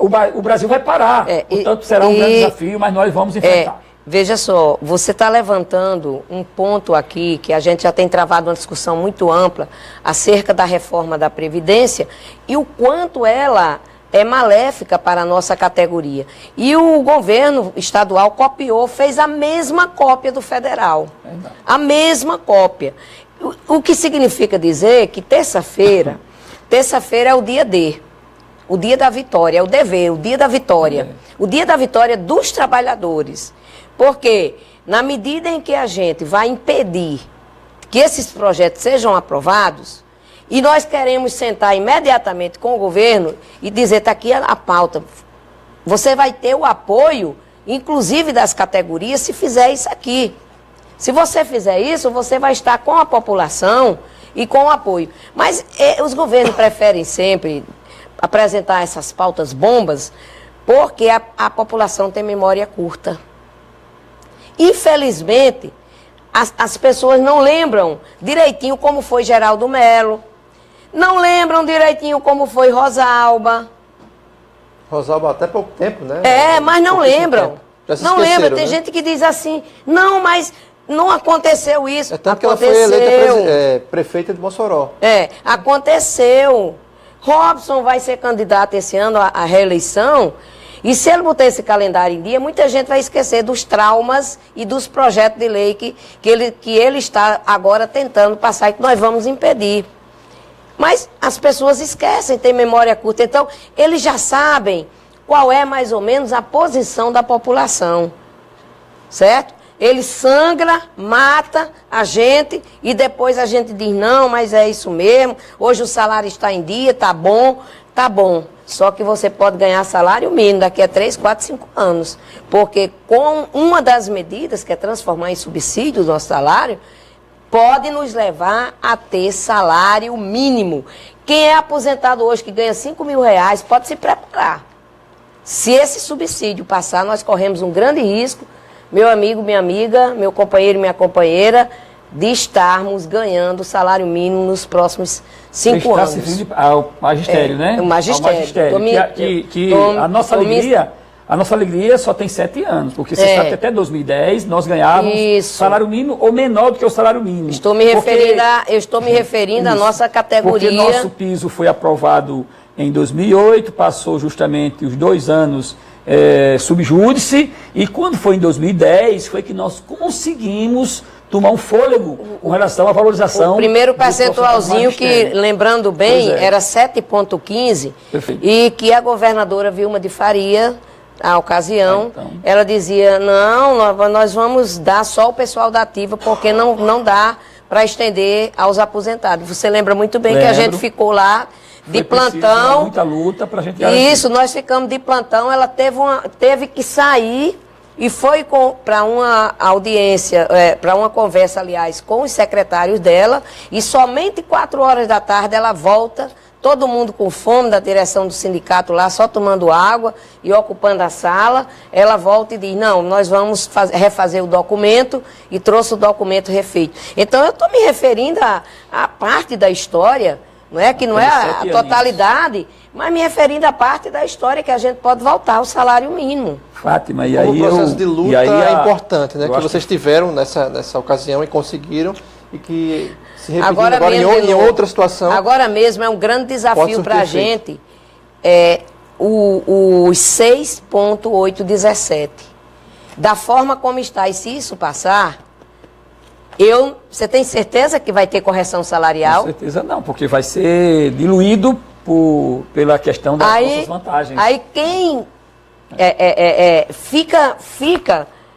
o Brasil vai parar. Portanto, será um grande desafio, mas nós vamos enfrentar. Veja só, você está levantando um ponto aqui que a gente já tem travado uma discussão muito ampla acerca da reforma da Previdência e o quanto ela é maléfica para a nossa categoria. E o governo estadual fez a mesma cópia do federal. A mesma cópia. O que significa dizer que terça-feira é o dia D. O dia da vitória, é o dever, o dia da vitória. O dia da vitória dos trabalhadores. Porque, na medida em que a gente vai impedir que esses projetos sejam aprovados, e nós queremos sentar imediatamente com o governo e dizer, está aqui a pauta, você vai ter o apoio, inclusive das categorias, se fizer isso aqui. Se você fizer isso, você vai estar com a população e com o apoio. Mas os governos preferem sempre apresentar essas pautas bombas, porque a população tem memória curta. Infelizmente, as pessoas não lembram direitinho como foi Geraldo Melo, não lembram direitinho como foi Rosalba. Rosalba até pouco tempo, né? Mas não lembram. Não lembra. Tem né? gente que diz assim, não, mas não aconteceu isso. Tanto que ela foi eleita prefeita de Mossoró. Aconteceu. Robson vai ser candidato esse ano à reeleição. E se ele botar esse calendário em dia, muita gente vai esquecer dos traumas e dos projetos de lei que ele está agora tentando passar e que nós vamos impedir. Mas as pessoas esquecem, têm memória curta. Então, eles já sabem qual é mais ou menos a posição da população. Certo? Ele sangra, mata a gente e depois a gente diz, não, mas é isso mesmo, hoje o salário está em dia, tá bom. Só que você pode ganhar salário mínimo daqui a 3, 4, 5 anos. Porque com uma das medidas, que é transformar em subsídio o nosso salário, pode nos levar a ter salário mínimo. Quem é aposentado hoje que ganha 5 mil reais pode se preparar. Se esse subsídio passar, nós corremos um grande risco, meu amigo, minha amiga, meu companheiro e minha companheira, de estarmos ganhando salário mínimo nos próximos 5 anos. Está se referindo ao magistério, né? O magistério. A nossa alegria só tem 7 anos, porque você sabe que até 2010 nós ganhávamos salário mínimo ou menor do que o salário mínimo. Estou me referindo à nossa categoria. Porque nosso piso foi aprovado em 2008, passou justamente os 2 anos subjúdice, e quando foi em 2010 foi que nós conseguimos tomar um fôlego com relação à valorização. O primeiro percentualzinho que, lembrando bem, era 7,15, e que a governadora Vilma de Faria, na ocasião, ela dizia, não, nós vamos dar só o pessoal da ativa, porque não dá para estender aos aposentados. Você lembra muito bem que a gente ficou lá de plantão. Muita luta para a gente garantir. Isso, nós ficamos de plantão, ela teve que sair e foi para uma audiência, para uma conversa, aliás, com os secretários dela, e somente 4 horas da tarde ela volta, todo mundo com fome, da direção do sindicato lá, só tomando água e ocupando a sala. Ela volta e diz, não, nós vamos refazer o documento, e trouxe o documento refeito. Então, eu estou me referindo à parte da história não é? Que não é a totalidade, mas me referindo à parte da história que a gente pode voltar ao salário mínimo. Fátima, e aí aí o processo de luta é importante, né? Que vocês que... tiveram nessa ocasião e conseguiram, e que se repetindo agora em outra situação. Agora mesmo é um grande desafio para a gente, os 6.817. Da forma como está, e se isso passar, você tem certeza que vai ter correção salarial? Com certeza não, porque vai ser diluído pela questão das nossas vantagens. Aí quem fica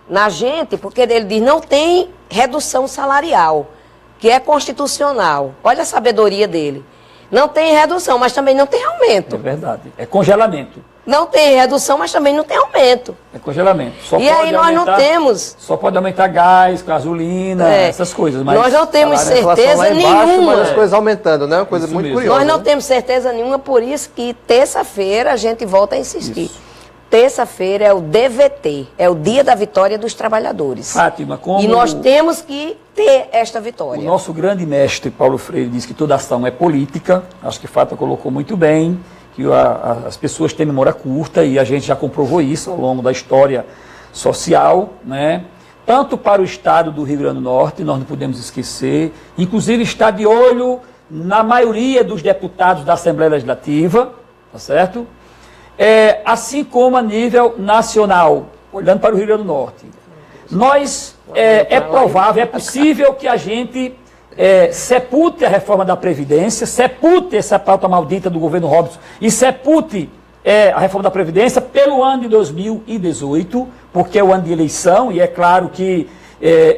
na gente, porque ele diz, não tem redução salarial, que é constitucional. Olha a sabedoria dele. Não tem redução, mas também não tem aumento. É verdade. É congelamento. Não tem redução, mas também não tem aumento. É congelamento. E aí nós não temos... Só pode aumentar gás, gasolina, essas coisas. Mas nós não temos certeza nenhuma. Mas as coisas aumentando, né? Uma coisa muito curiosa. Nós não temos certeza nenhuma, por isso que terça-feira a gente volta a insistir. Isso. Terça-feira é o DVT, é o Dia da Vitória dos Trabalhadores. Fátima, como... E nós temos que ter esta vitória. O nosso grande mestre, Paulo Freire, diz que toda ação é política. Acho que Fátima colocou muito bem, que as pessoas têm memória curta, e a gente já comprovou isso ao longo da história social, né? Tanto para o estado do Rio Grande do Norte, nós não podemos esquecer, inclusive está de olho na maioria dos deputados da Assembleia Legislativa, tá certo? Assim como a nível nacional, olhando para o Rio Grande do Norte. Nós, é provável, é possível que a gente sepulte a reforma da Previdência, sepulte essa pauta maldita do governo Robson e sepulte a reforma da Previdência pelo ano de 2018, porque é o ano de eleição, e é claro que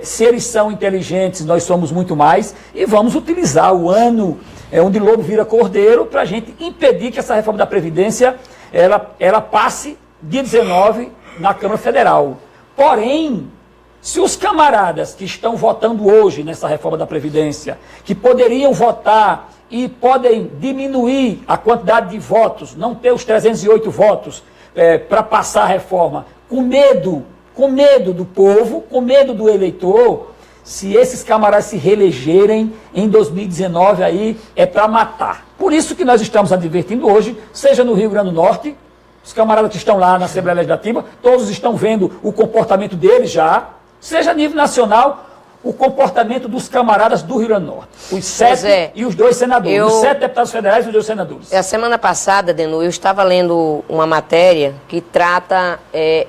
se eles são inteligentes, nós somos muito mais, e vamos utilizar o ano onde lobo vira cordeiro para a gente impedir que essa reforma da Previdência ela passe dia 19 na Câmara Federal. Porém, se os camaradas que estão votando hoje nessa reforma da Previdência, que poderiam votar e podem diminuir a quantidade de votos, não ter os 308 votos para passar a reforma, com medo do povo, com medo do eleitor, se esses camaradas se reelegerem em 2019, aí é para matar. Por isso que nós estamos advertindo hoje, seja no Rio Grande do Norte, os camaradas que estão lá na Assembleia Legislativa, todos estão vendo o comportamento deles já, seja a nível nacional, o comportamento dos camaradas do Rio Grande do Norte. Os 7 e os 2 senadores, os 7 deputados federais e os 2 senadores. A semana passada, Denu, eu estava lendo uma matéria que trata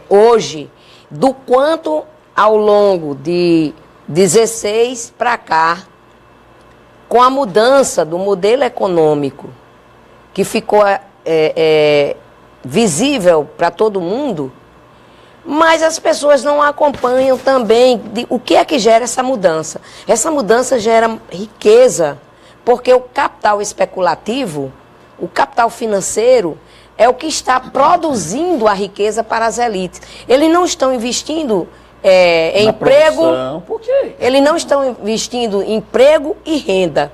hoje do quanto ao longo de 16 para cá, com a mudança do modelo econômico, que ficou visível para todo mundo, mas as pessoas não acompanham também o que é que gera essa mudança. Essa mudança gera riqueza, porque o capital especulativo, o capital financeiro, é o que está produzindo a riqueza para as elites. Eles não estão investindo em emprego. Por quê? Eles não estão investindo em emprego e renda.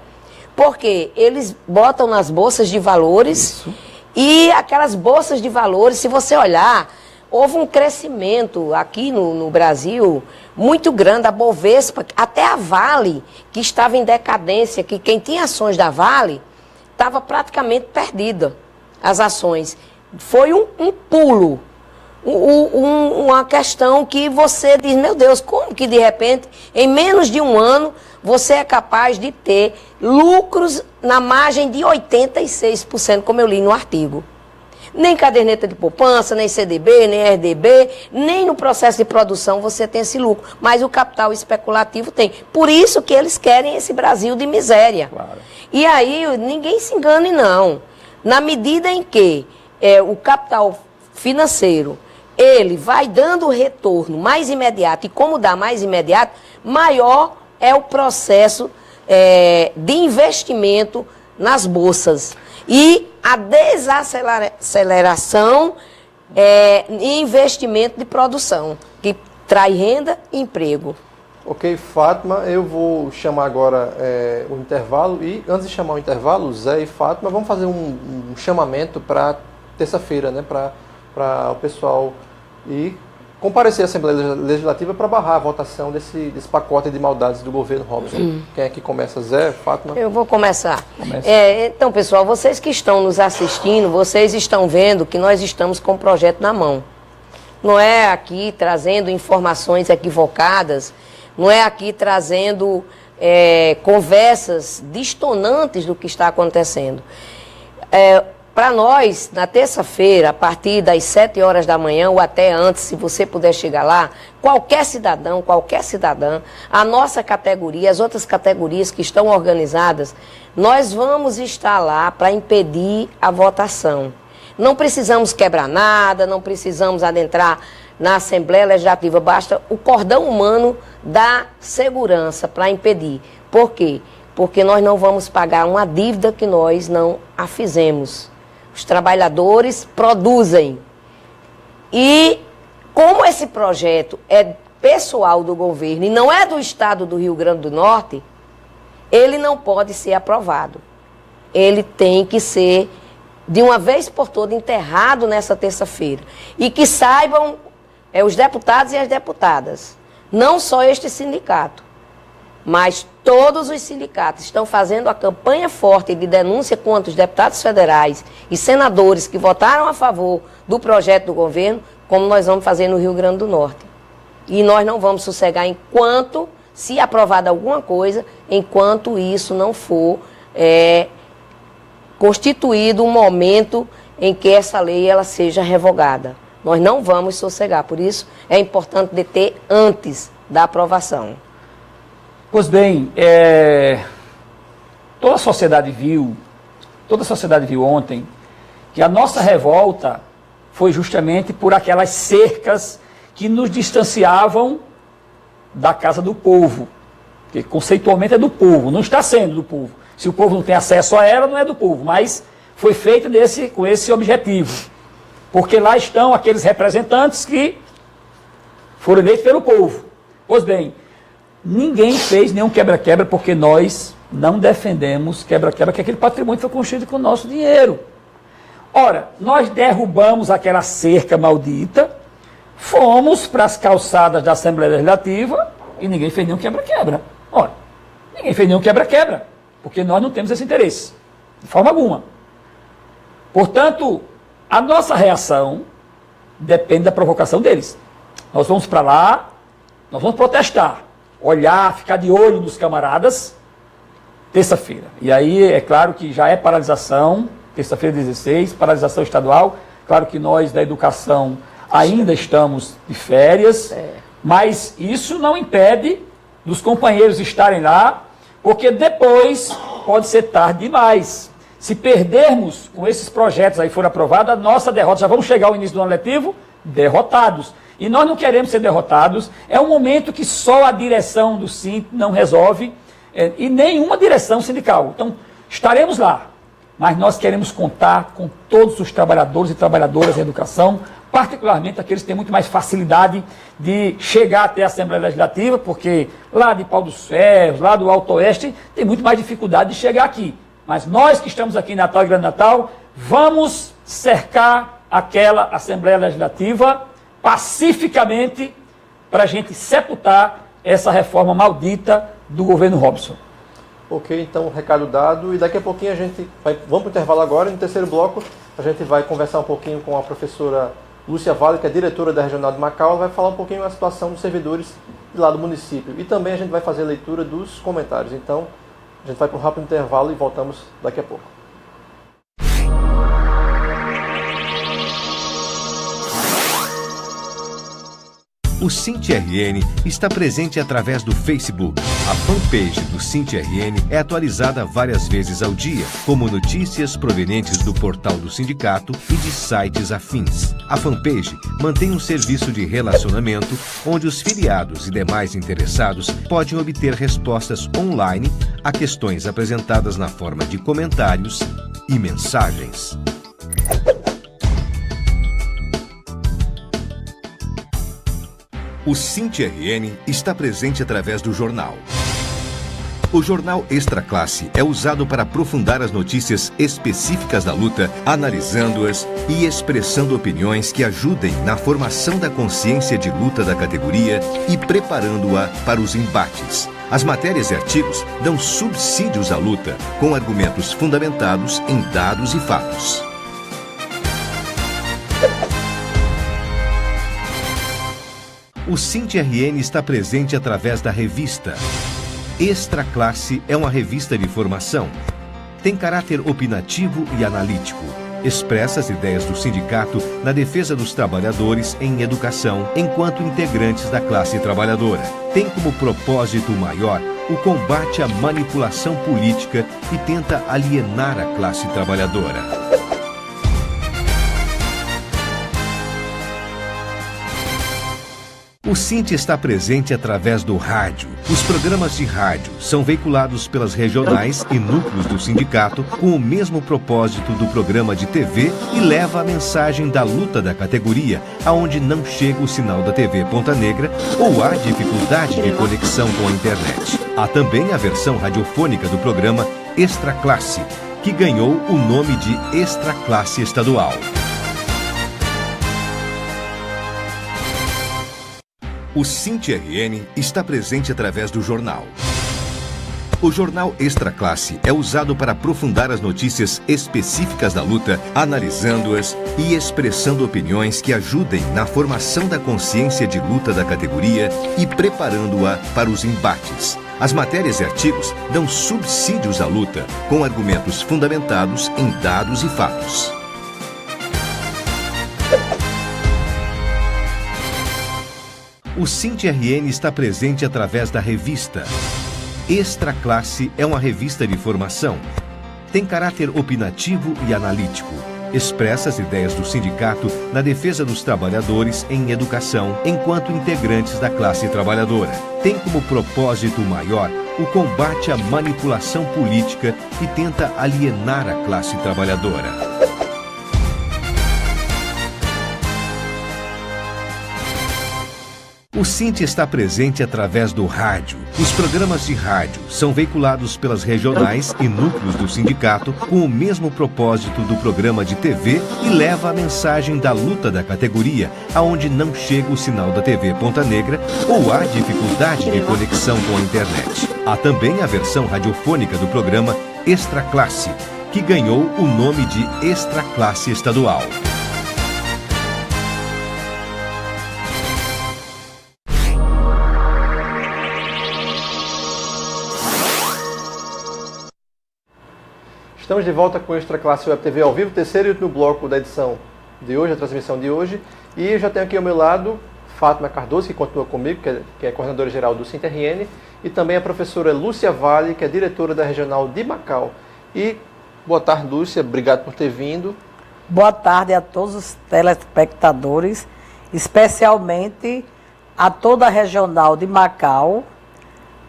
Porque eles botam nas bolsas de valores. Isso. E aquelas bolsas de valores, se você olhar, houve um crescimento aqui no Brasil muito grande. A Bovespa, até a Vale, que estava em decadência, que quem tinha ações da Vale estava praticamente perdida, as ações. Foi um pulo. Uma questão que você diz, meu Deus, como que de repente, em menos de um ano, você é capaz de ter lucros na margem de 86%, como eu li no artigo. Nem caderneta de poupança, nem CDB, nem RDB, nem no processo de produção você tem esse lucro. Mas o capital especulativo tem. Por isso que eles querem esse Brasil de miséria. Claro. E aí, ninguém se engane não. Na medida em que o capital financeiro, ele vai dando retorno mais imediato, e como dá mais imediato, maior é o processo de investimento nas bolsas. E a desaceleração em investimento de produção, que traz renda e emprego. Ok, Fátima, eu vou chamar agora o intervalo, e antes de chamar o intervalo, Zé e Fátima, vamos fazer um chamamento para terça-feira, né, para o pessoal ir comparecer à Assembleia Legislativa para barrar a votação desse pacote de maldades do governo Robson. Quem é que começa? Zé, Fátima? Eu vou começar. Então, pessoal, vocês que estão nos assistindo, vocês estão vendo que nós estamos com o projeto na mão. Não é aqui trazendo informações equivocadas, não é aqui trazendo conversas distonantes do que está acontecendo. Para nós, na terça-feira, a partir das 7 horas da manhã ou até antes, se você puder chegar lá, qualquer cidadão, qualquer cidadã, a nossa categoria, as outras categorias que estão organizadas, nós vamos estar lá para impedir a votação. Não precisamos quebrar nada, não precisamos adentrar na Assembleia Legislativa, basta o cordão humano da segurança para impedir. Por quê? Porque nós não vamos pagar uma dívida que nós não a fizemos. Os trabalhadores produzem. E como esse projeto é pessoal do governo e não é do estado do Rio Grande do Norte, ele não pode ser aprovado. Ele tem que ser, de uma vez por todas, enterrado nessa terça-feira. E que saibam os deputados e as deputadas, não só este sindicato, mas todos os sindicatos estão fazendo a campanha forte de denúncia contra os deputados federais e senadores que votaram a favor do projeto do governo, como nós vamos fazer no Rio Grande do Norte. E nós não vamos sossegar enquanto, se aprovada alguma coisa, enquanto isso não for constituído um momento em que essa lei ela seja revogada. Nós não vamos sossegar, por isso é importante deter antes da aprovação. Pois bem, toda a sociedade viu ontem que a nossa revolta foi justamente por aquelas cercas que nos distanciavam da casa do povo, que conceitualmente é do povo, não está sendo do povo. Se o povo não tem acesso a ela, não é do povo, mas foi feita com esse objetivo. Porque lá estão aqueles representantes que foram eleitos pelo povo. Pois bem, ninguém fez nenhum quebra-quebra porque nós não defendemos quebra-quebra, que aquele patrimônio foi construído com o nosso dinheiro. Ora, nós derrubamos aquela cerca maldita, fomos para as calçadas da Assembleia Legislativa e ninguém fez nenhum quebra-quebra. Ora, ninguém fez nenhum quebra-quebra, porque nós não temos esse interesse, de forma alguma. Portanto, a nossa reação depende da provocação deles. Nós vamos para lá, nós vamos protestar, olhar, ficar de olho nos camaradas, terça-feira. E aí, é claro que já é paralisação, terça-feira 16, paralisação estadual. Claro que nós da educação ainda estamos de férias, mas isso não impede dos companheiros estarem lá, porque depois pode ser tarde demais. Se perdermos com esses projetos aí forem aprovados, a nossa derrota, já vamos chegar ao início do ano letivo, derrotados. E nós não queremos ser derrotados. É um momento que só a direção do SINT não resolve, e nenhuma direção sindical. Então, estaremos lá, mas nós queremos contar com todos os trabalhadores e trabalhadoras da educação, particularmente aqueles que têm muito mais facilidade de chegar até a Assembleia Legislativa, porque lá de Pau dos Ferros, lá do Alto Oeste, tem muito mais dificuldade de chegar aqui. Mas nós que estamos aqui em Natal e Grande Natal, vamos cercar aquela Assembleia Legislativa pacificamente para a gente sepultar essa reforma maldita do governo Robson. Ok, então recado dado, e daqui a pouquinho vamos para o intervalo agora, e no terceiro bloco a gente vai conversar um pouquinho com a professora Lúcia Vale, que é diretora da Regional de Macau. Ela vai falar um pouquinho da situação dos servidores de lá do município, e também a gente vai fazer a leitura dos comentários. Então a gente vai para um rápido intervalo e voltamos daqui a pouco. O SINT-RN está presente através do Facebook. A fanpage do SINT-RN é atualizada várias vezes ao dia, como notícias provenientes do portal do sindicato e de sites afins. A fanpage mantém um serviço de relacionamento onde os filiados e demais interessados podem obter respostas online a questões apresentadas na forma de comentários e mensagens. O SINT-RN está presente através do jornal. O jornal Extra Classe é usado para aprofundar as notícias específicas da luta, analisando-as e expressando opiniões que ajudem na formação da consciência de luta da categoria e preparando-a para os embates. As matérias e artigos dão subsídios à luta, com argumentos fundamentados em dados e fatos. O SINT-RN está presente através da revista. Extra Classe é uma revista de formação. Tem caráter opinativo e analítico. Expressa as ideias do sindicato na defesa dos trabalhadores em educação, enquanto integrantes da classe trabalhadora. Tem como propósito maior o combate à manipulação política e tenta alienar a classe trabalhadora. O SINT está presente através do rádio. Os programas de rádio são veiculados pelas regionais e núcleos do sindicato com o mesmo propósito do programa de TV e leva a mensagem da luta da categoria, aonde não chega o sinal da TV Ponta Negra ou há dificuldade de conexão com a internet. Há também a versão radiofônica do programa Extra Classe, que ganhou o nome de Extra Classe Estadual. O SINT-RN está presente através do jornal. O jornal Extra Classe é usado para aprofundar as notícias específicas da luta, analisando-as e expressando opiniões que ajudem na formação da consciência de luta da categoria e preparando-a para os embates. As matérias e artigos dão subsídios à luta, com argumentos fundamentados em dados e fatos. O SINT-RN está presente através da revista. Extra Classe é uma revista de formação. Tem caráter opinativo e analítico. Expressa as ideias do sindicato na defesa dos trabalhadores em educação, enquanto integrantes da classe trabalhadora. Tem como propósito maior o combate à manipulação política e tenta alienar a classe trabalhadora. O SINT está presente através do rádio. Os programas de rádio são veiculados pelas regionais e núcleos do sindicato com o mesmo propósito do programa de TV e leva a mensagem da luta da categoria, aonde não chega o sinal da TV Ponta Negra ou há dificuldade de conexão com a internet. Há também a versão radiofônica do programa Extra Classe, que ganhou o nome de Extra Classe Estadual. Estamos de volta com o Extra Classe Web TV ao vivo, terceiro e último bloco da edição de hoje, a transmissão de hoje. E eu já tenho aqui ao meu lado Fátima Cardoso, que continua comigo, que é coordenadora geral do SINT-RN, e também a professora Lúcia Vale, que é diretora da Regional de Macau. E boa tarde, Lúcia, obrigado por ter vindo. Boa tarde a todos os telespectadores, especialmente a toda a Regional de Macau,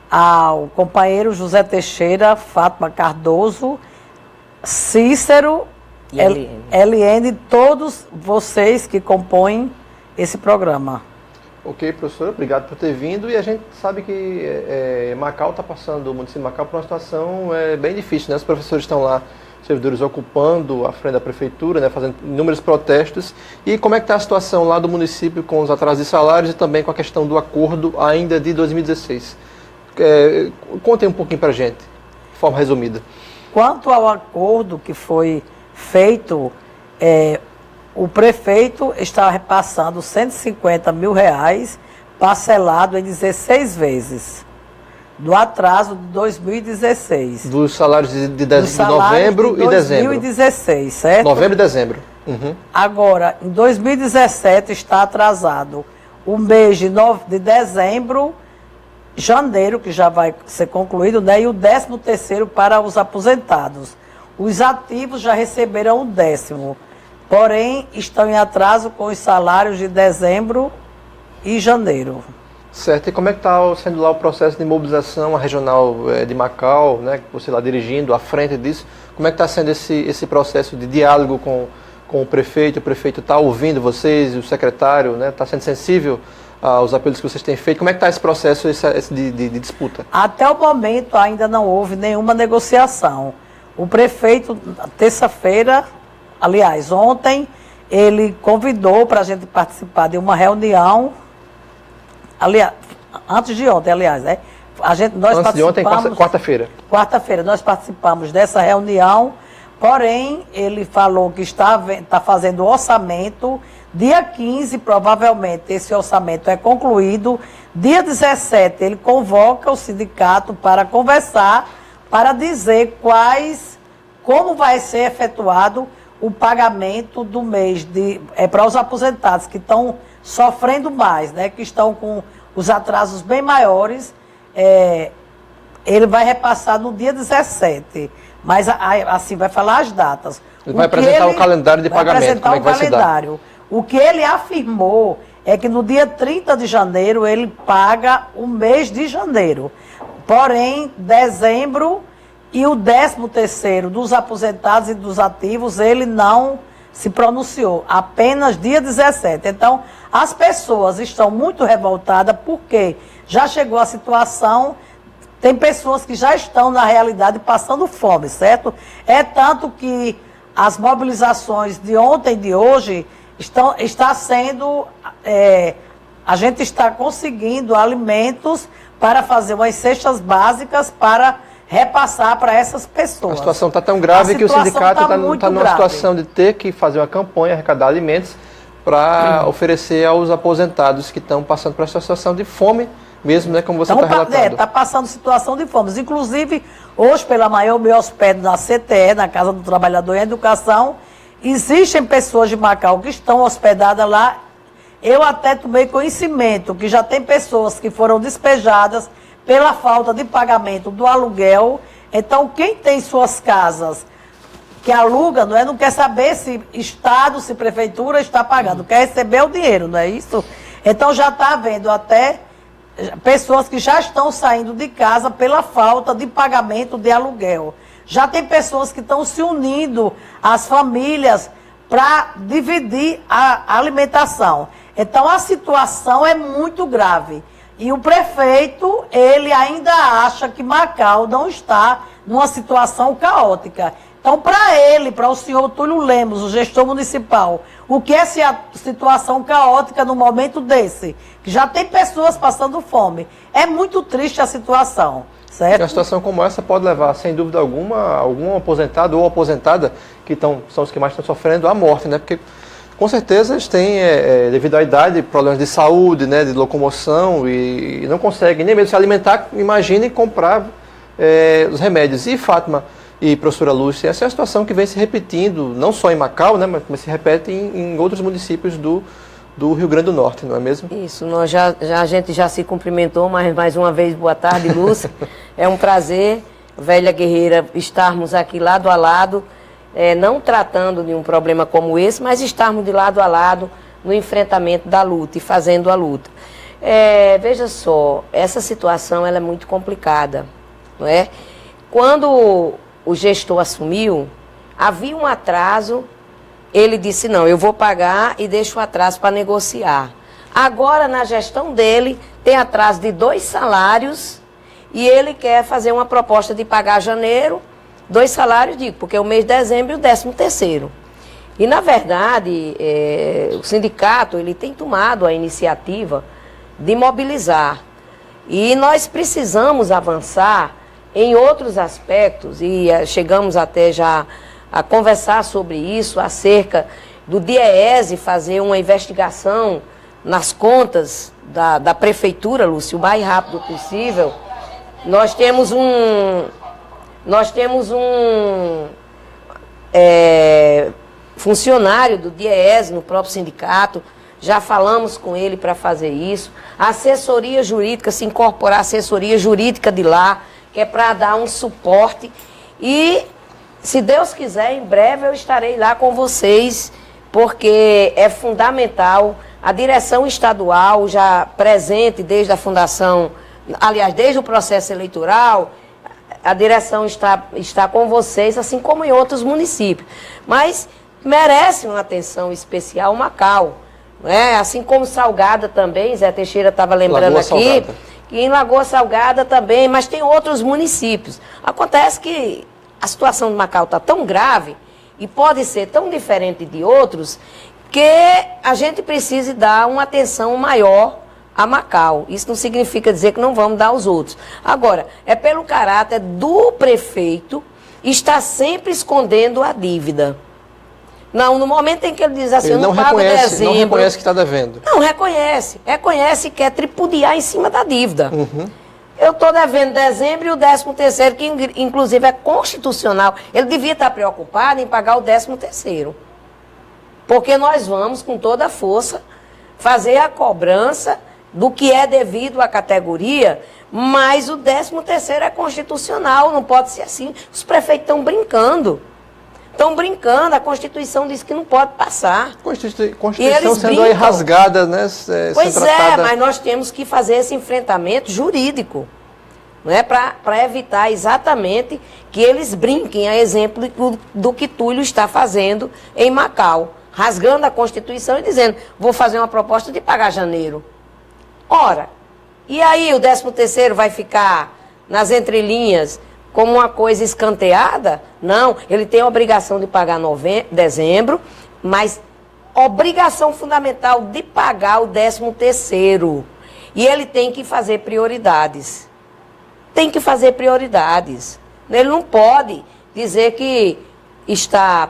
ao companheiro José Teixeira, Fátima Cardoso, Cícero, Eliane, todos vocês que compõem esse programa. Ok, professora, obrigado por ter vindo. E a gente sabe que Macau está passando, o município de Macau, por uma situação bem difícil, né? Os professores estão lá, servidores ocupando a frente da prefeitura, né? Fazendo inúmeros protestos. E como é que está a situação lá do município com os atrasos de salários e também com a questão do acordo ainda de 2016? Contem um pouquinho para a gente, de forma resumida. Quanto ao acordo que foi feito, o prefeito está repassando R$150 mil parcelado em 16 vezes, do atraso de 2016. Dos salários de novembro e dezembro. 2016, certo? Novembro e dezembro. Uhum. Agora, em 2017 está atrasado o mês de dezembro, janeiro, que já vai ser concluído, né? E o 13º para os aposentados. Os ativos já receberam o 10º, porém estão em atraso com os salários de dezembro e janeiro. Certo, e como é que está sendo lá o processo de mobilização, a regional de Macau, né? Você lá dirigindo, à frente disso, como é que está sendo esse processo de diálogo com o prefeito está ouvindo vocês, o secretário, né? Está sendo sensível aos apelos que vocês têm feito? Como é que está esse processo de disputa? Até o momento ainda não houve nenhuma negociação. O prefeito, terça-feira, aliás, ontem, ele convidou para a gente participar de uma reunião, aliás, antes de ontem, aliás, né? Antes de ontem, quarta-feira. Quarta-feira, nós participamos dessa reunião, porém, ele falou que está fazendo o orçamento. Dia 15, provavelmente, esse orçamento é concluído. Dia 17, ele convoca o sindicato para conversar, para dizer como vai ser efetuado o pagamento do mês para os aposentados que estão sofrendo mais, né, que estão com os atrasos bem maiores. Ele vai repassar no dia 17, mas assim, vai falar as datas. Ele vai apresentar o calendário de pagamento, como é que vai se dar? O que ele afirmou é que no dia 30 de janeiro ele paga o mês de janeiro. Porém, dezembro e o 13º dos aposentados e dos ativos, ele não se pronunciou, apenas dia 17. Então, as pessoas estão muito revoltadas porque já chegou a situação, tem pessoas que já estão, na realidade, passando fome, certo? É tanto que as mobilizações de ontem e de hoje está sendo, a gente está conseguindo alimentos para fazer umas cestas básicas para repassar para essas pessoas. A situação está tão grave que o sindicato está numa situação de ter que fazer uma campanha, arrecadar alimentos para oferecer aos aposentados que estão passando por essa situação de fome mesmo, né, como você está relatando. Está passando situação de fome. Inclusive, hoje pela manhã eu me hospedo na CTE, na Casa do Trabalhador em Educação. Existem pessoas de Macau que estão hospedadas lá. Eu até tomei conhecimento que já tem pessoas que foram despejadas pela falta de pagamento do aluguel. Então, quem tem suas casas que aluga, não quer saber se Estado, se Prefeitura está pagando, quer receber o dinheiro, não é isso? Então, já está havendo até pessoas que já estão saindo de casa pela falta de pagamento de aluguel. Já tem pessoas que estão se unindo às famílias para dividir a alimentação. Então, a situação é muito grave. E o prefeito, ele ainda acha que Macau não está numa situação caótica. Então, para o senhor Túlio Lemos, o gestor municipal, o que é essa situação caótica no momento desse? Que já tem pessoas passando fome. É muito triste a situação, certo? Uma situação como essa pode levar, sem dúvida alguma, algum aposentado ou aposentada, que são os que mais estão sofrendo, à morte, né? Porque, com certeza, eles têm, devido à idade, problemas de saúde, né, de locomoção, e não conseguem nem mesmo se alimentar, imagine comprar os remédios. E, Fátima e professora Lúcia, essa é uma situação que vem se repetindo, não só em Macau, né, mas se repete em outros municípios do Rio Grande do Norte, não é mesmo? Isso, a gente já se cumprimentou, mas mais uma vez, boa tarde, Lúcia. É um prazer, velha guerreira, estarmos aqui lado a lado, não tratando de um problema como esse, mas estarmos de lado a lado no enfrentamento da luta e fazendo a luta. Veja só, essa situação ela é muito complicada, não é? Quando o gestor assumiu, havia um atraso, ele disse, não, eu vou pagar e deixo o atraso para negociar. Agora, na gestão dele, tem atraso de 2 salários e ele quer fazer uma proposta de pagar janeiro, 2 salários, porque o mês de dezembro e o 13º. E, na verdade, o sindicato ele tem tomado a iniciativa de mobilizar. E nós precisamos avançar em outros aspectos, e chegamos até já a conversar sobre isso, acerca do DIEESE fazer uma investigação nas contas da prefeitura, Lúcio, o mais rápido possível. Nós temos um funcionário do DIEESE no próprio sindicato, já falamos com ele para fazer isso. A assessoria jurídica, se incorporar a assessoria jurídica de lá, que é para dar um suporte. E, se Deus quiser, em breve eu estarei lá com vocês, porque é fundamental. A direção estadual, já presente desde a fundação, aliás, desde o processo eleitoral, a direção está com vocês, assim como em outros municípios. Mas merece uma atenção especial Macau. Assim como Salgada também, Zé Teixeira estava lembrando Lagoa aqui, Salgada. que em Lagoa Salgada também, mas tem outros municípios. Acontece que a situação de Macau está tão grave e pode ser tão diferente de outros que a gente precisa dar uma atenção maior a Macau. Isso não significa dizer que não vamos dar aos outros. Agora, é pelo caráter do prefeito estar sempre escondendo a dívida. Não, no momento em que ele diz assim, Ele eu não pago dezembro... Não reconhece que está devendo. Não, reconhece. Reconhece e quer tripudiar em cima da dívida. Eu estou devendo dezembro e o 13º, que inclusive é constitucional. Ele devia estar preocupado em pagar o 13º. Porque nós vamos, com toda a força, fazer a cobrança do que é devido à categoria, mas o 13º é constitucional, não pode ser assim. Os prefeitos estão brincando. Estão brincando, a Constituição diz que não pode passar. Constituição sendo aí rasgada, né? Pois é, mas nós temos que fazer esse enfrentamento jurídico, não é? Para evitar exatamente que eles brinquem, a exemplo do que Túlio está fazendo em Macau, rasgando a Constituição e dizendo, vou fazer uma proposta de pagar janeiro. Ora, e aí o 13º vai ficar nas entrelinhas como uma coisa escanteada? Não, ele tem a obrigação de pagar dezembro, mas obrigação fundamental de pagar o 13º. E ele tem que fazer prioridades. Tem que fazer prioridades. Ele não pode dizer que está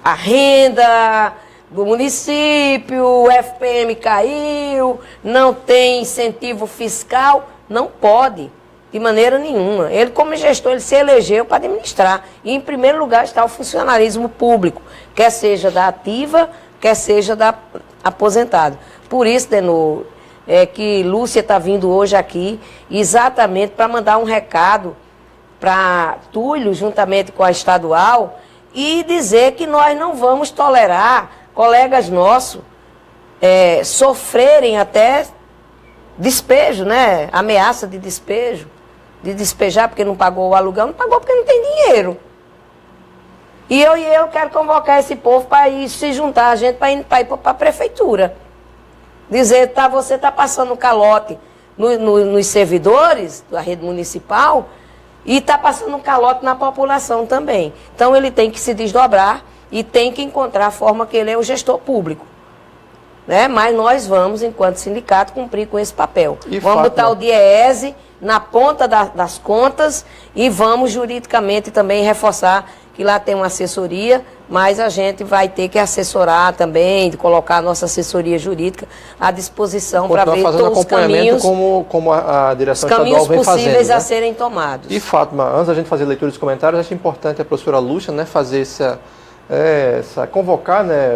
a renda do município, o FPM caiu, não tem incentivo fiscal. Não pode. De maneira nenhuma. Ele, como gestor, ele se elegeu para administrar. E, em primeiro lugar, está o funcionalismo público, quer seja da ativa, quer seja da aposentada. Por isso, Denô, que Lúcia está vindo hoje aqui exatamente para mandar um recado para Túlio, juntamente com a estadual, e dizer que nós não vamos tolerar colegas nossos sofrerem até despejo, né? Ameaça de despejo. De despejar porque não pagou o aluguel, não pagou porque não tem dinheiro. E eu quero convocar esse povo para ir se juntar, a gente para ir para a prefeitura. Dizer, você está passando calote nos servidores da rede municipal e está passando calote na população também. Então ele tem que se desdobrar e tem que encontrar a forma que ele é o gestor público. Né? Mas nós vamos, enquanto sindicato, cumprir com esse papel. Vamos botar o DIEESE na ponta das contas e vamos juridicamente também reforçar que lá tem uma assessoria, mas a gente vai ter que assessorar também, de colocar a nossa assessoria jurídica à disposição para ver todos os caminhos, como a direção estadual vem fazendo, possíveis a serem tomados. E, Fátima, antes da gente fazer leitura dos comentários, acho importante a professora Lúcia, né, fazer convocar, né,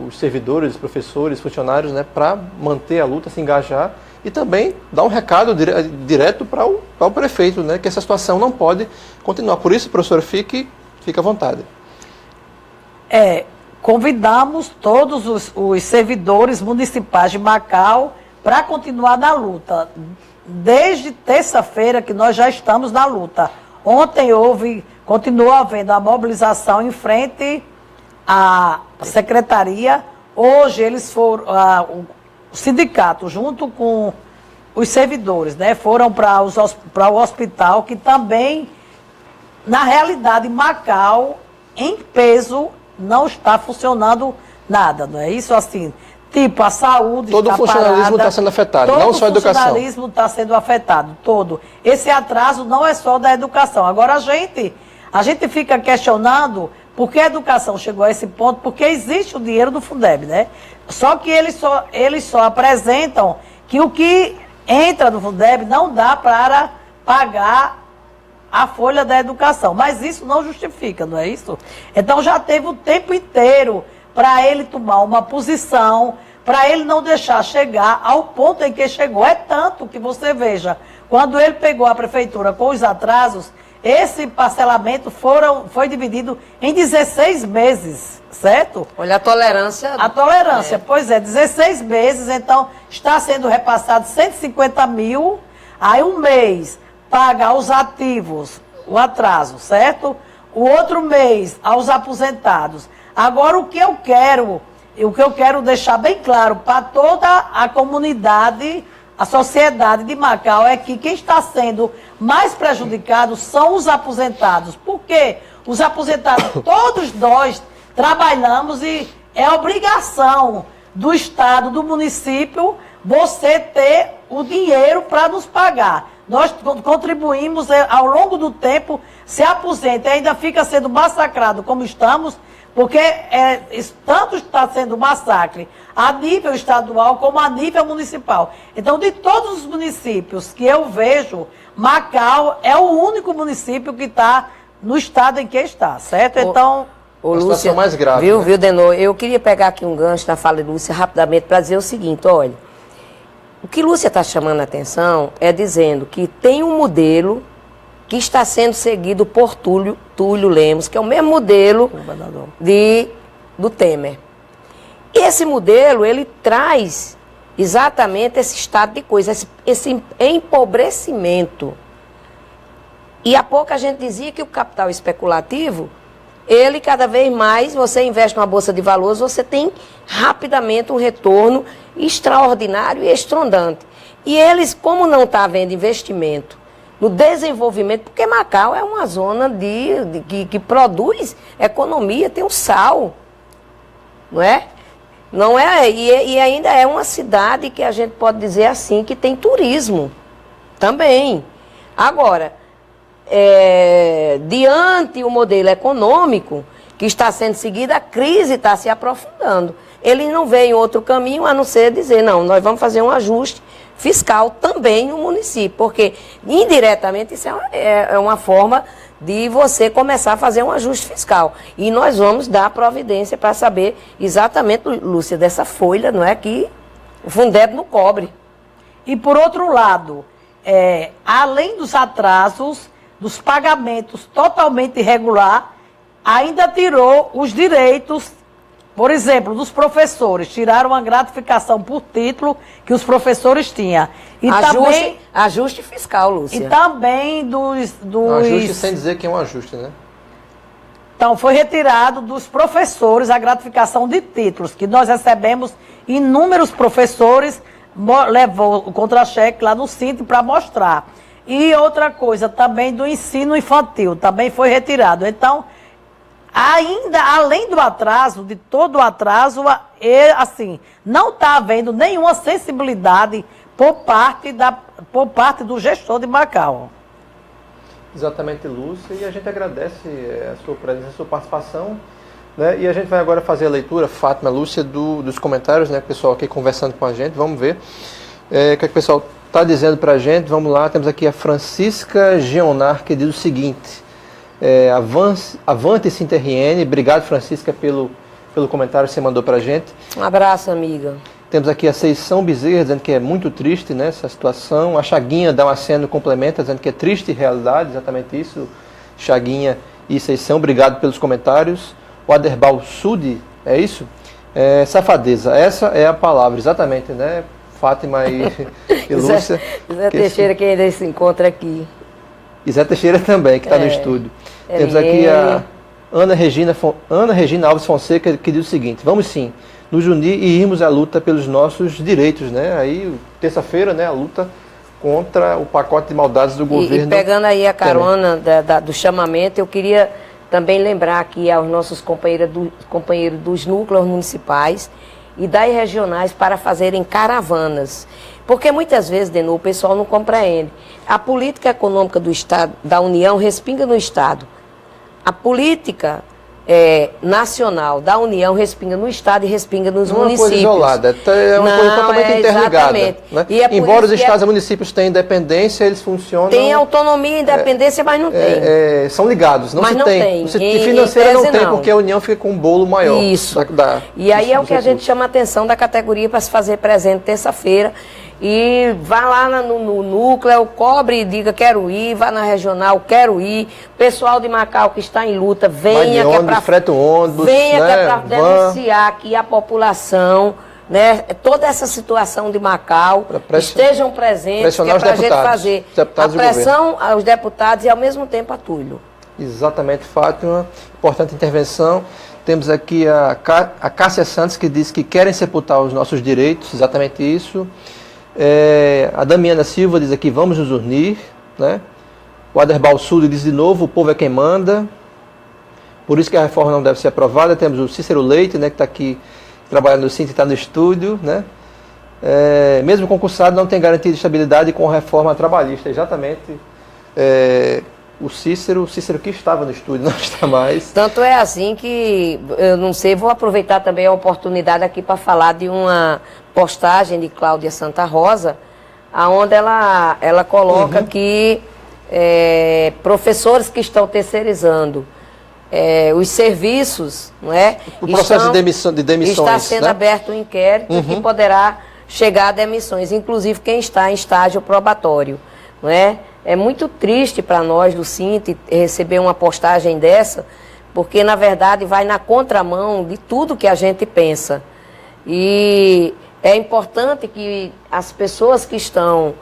os servidores, os professores, funcionários, né, para manter a luta, se engajar e também dar um recado direto para o prefeito, né, que essa situação não pode continuar. Por isso, professora, fique à vontade. Convidamos todos os servidores municipais de Macau para continuar na luta. Desde terça-feira que nós já estamos na luta. Ontem continuou havendo a mobilização em frente à secretaria. Hoje eles foram, o sindicato, junto com os servidores, né, foram para o hospital, que também, na realidade, Macau, em peso, não está funcionando nada, não é isso? Assim, tipo, a saúde todo está parada. Todo o funcionalismo está sendo afetado, não só a educação. Todo o funcionalismo está sendo afetado, todo. Esse atraso não é só da educação. Agora, a gente fica questionando por que a educação chegou a esse ponto, porque existe o dinheiro do Fundeb, né? Só que eles só apresentam que o que entra no Fundeb não dá para pagar a folha da educação. Mas isso não justifica, não é isso? Então já teve o tempo inteiro para ele tomar uma posição, para ele não deixar chegar ao ponto em que chegou. É tanto que você veja, quando ele pegou a prefeitura com os atrasos, esse parcelamento foi dividido em 16 meses, certo? Olha a tolerância. A tolerância, pois é, 16 meses, então está sendo repassado 150 mil, aí um mês paga aos ativos o atraso, certo? O outro mês aos aposentados. Agora o que eu quero o que eu quero deixar bem claro para toda a comunidade, a sociedade de Macau, é que quem está sendo mais prejudicado são os aposentados. Por quê? Os aposentados, todos nós trabalhamos e é obrigação do Estado, do município, você ter o dinheiro para nos pagar. Nós contribuímos ao longo do tempo, se aposenta e ainda fica sendo massacrado como estamos, porque tanto está sendo massacre a nível estadual como a nível municipal. Então, de todos os municípios que eu vejo, Macau é o único município que está no estado em que está, certo? Então... a situação mais grave. Viu, Denô? Eu queria pegar aqui um gancho na fala de Lúcia rapidamente para dizer o seguinte, olha, o que Lúcia está chamando a atenção é dizendo que tem um modelo que está sendo seguido por Túlio Lemos, que é o mesmo modelo do Temer. Esse modelo, ele traz exatamente esse estado de coisa, esse empobrecimento. E há pouco a gente dizia que o capital especulativo, ele cada vez mais, você investe numa bolsa de valores, você tem rapidamente um retorno extraordinário e estrondante. E eles, como não está havendo investimento no desenvolvimento, porque Macau é uma zona que produz economia, tem o sal, não é? Não é, e ainda é uma cidade que a gente pode dizer assim, que tem turismo também. Agora, diante o modelo econômico que está sendo seguido, a crise está se aprofundando. Eles não veem outro caminho a não ser dizer, não, nós vamos fazer um ajuste fiscal também no município, porque indiretamente isso é uma forma de você começar a fazer um ajuste fiscal. E nós vamos dar providência para saber exatamente, Lúcia, dessa folha, não é, que o Fundeb não cobre. E por outro lado, além dos atrasos, dos pagamentos totalmente irregular, ainda tirou os direitos, por exemplo, dos professores. Tiraram a gratificação por título que os professores tinham. E ajuste fiscal, Lúcia. E também dos... Ajuste sem dizer que é um ajuste, né? Então, foi retirado dos professores a gratificação de títulos, que nós recebemos inúmeros professores, levou o contra-cheque lá no sítio para mostrar. E outra coisa também do ensino infantil, também foi retirado. Então, ainda além do atraso, de todo o atraso, assim, não está havendo nenhuma sensibilidade por parte do gestor de Macau. Exatamente, Lúcia, e a gente agradece a sua presença, a sua participação, né? E a gente vai agora fazer a leitura, Fátima, Lúcia, dos comentários, né? O pessoal aqui conversando com a gente, vamos ver o que o pessoal está dizendo para a gente. Vamos lá, temos aqui a Francisca Geonar, que diz o seguinte: avante Sinterriene. Obrigado, Francisca, pelo comentário que você mandou para a gente. Um abraço, amiga. Temos aqui a Seição Bezerra, dizendo que é muito triste, né, essa situação. A Chaguinha dá uma cena complementa, dizendo que é triste realidade, exatamente isso. Chaguinha e Seição, obrigado pelos comentários. O Aderbal Sudi, é isso? Safadeza, essa é a palavra, exatamente, né? Fátima e Lúcia. Zé Teixeira, que ainda se encontra aqui. E Zé Teixeira também, que está no estúdio. Temos aqui a Ana Regina Alves Fonseca, que diz o seguinte: vamos sim nos unir e irmos à luta pelos nossos direitos, né? Aí, terça-feira, né, a luta contra o pacote de maldades do governo. E pegando aí a carona do chamamento, eu queria também lembrar aqui aos nossos companheiros dos núcleos municipais e das regionais para fazerem caravanas. Porque muitas vezes, Denô, o pessoal não compreende. A política econômica do Estado, da União, respinga no Estado. A política nacional da União respinga no Estado e respinga nos municípios. Uma coisa isolada, é uma coisa totalmente interligada. Né? E embora os estados e municípios tenham independência, eles funcionam... Tem autonomia e independência, mas não tem. São ligados, mas não tem. Financeira não tem, porque a União fica com um bolo maior. Isso. E aí é o que a gente chama a atenção da categoria para se fazer presente terça-feira. E vá lá no núcleo, cobre e diga quero ir, vá na regional, quero ir. Pessoal de Macau que está em luta, venha que é para denunciar que a população, né, toda essa situação de Macau, estejam presentes, que é para a gente fazer a pressão aos deputados e ao mesmo tempo a Túlio. Exatamente, Fátima. Importante intervenção. Temos aqui a Cássia Santos, que diz que querem sepultar os nossos direitos, exatamente isso. A Damiana Silva diz aqui, vamos nos unir, né? O Aderbal Sul diz de novo, o povo é quem manda. Por isso que a reforma não deve ser aprovada. Temos o Cícero Leite, né, que está aqui trabalhando no Cinti, está no estúdio, né? Mesmo concursado não tem garantia de estabilidade com a reforma trabalhista. Exatamente. O Cícero que estava no estúdio, não está mais. Tanto é assim que, eu não sei, vou aproveitar também a oportunidade aqui para falar de uma postagem de Cláudia Santa Rosa, onde ela coloca que professores que estão terceirizando os serviços, não é? O processo de demissões. Está sendo aberto um inquérito que poderá chegar a demissões, inclusive quem está em estágio probatório, não é? É muito triste para nós do Cinti receber uma postagem dessa, porque na verdade vai na contramão de tudo que a gente pensa. E é importante que as pessoas que estão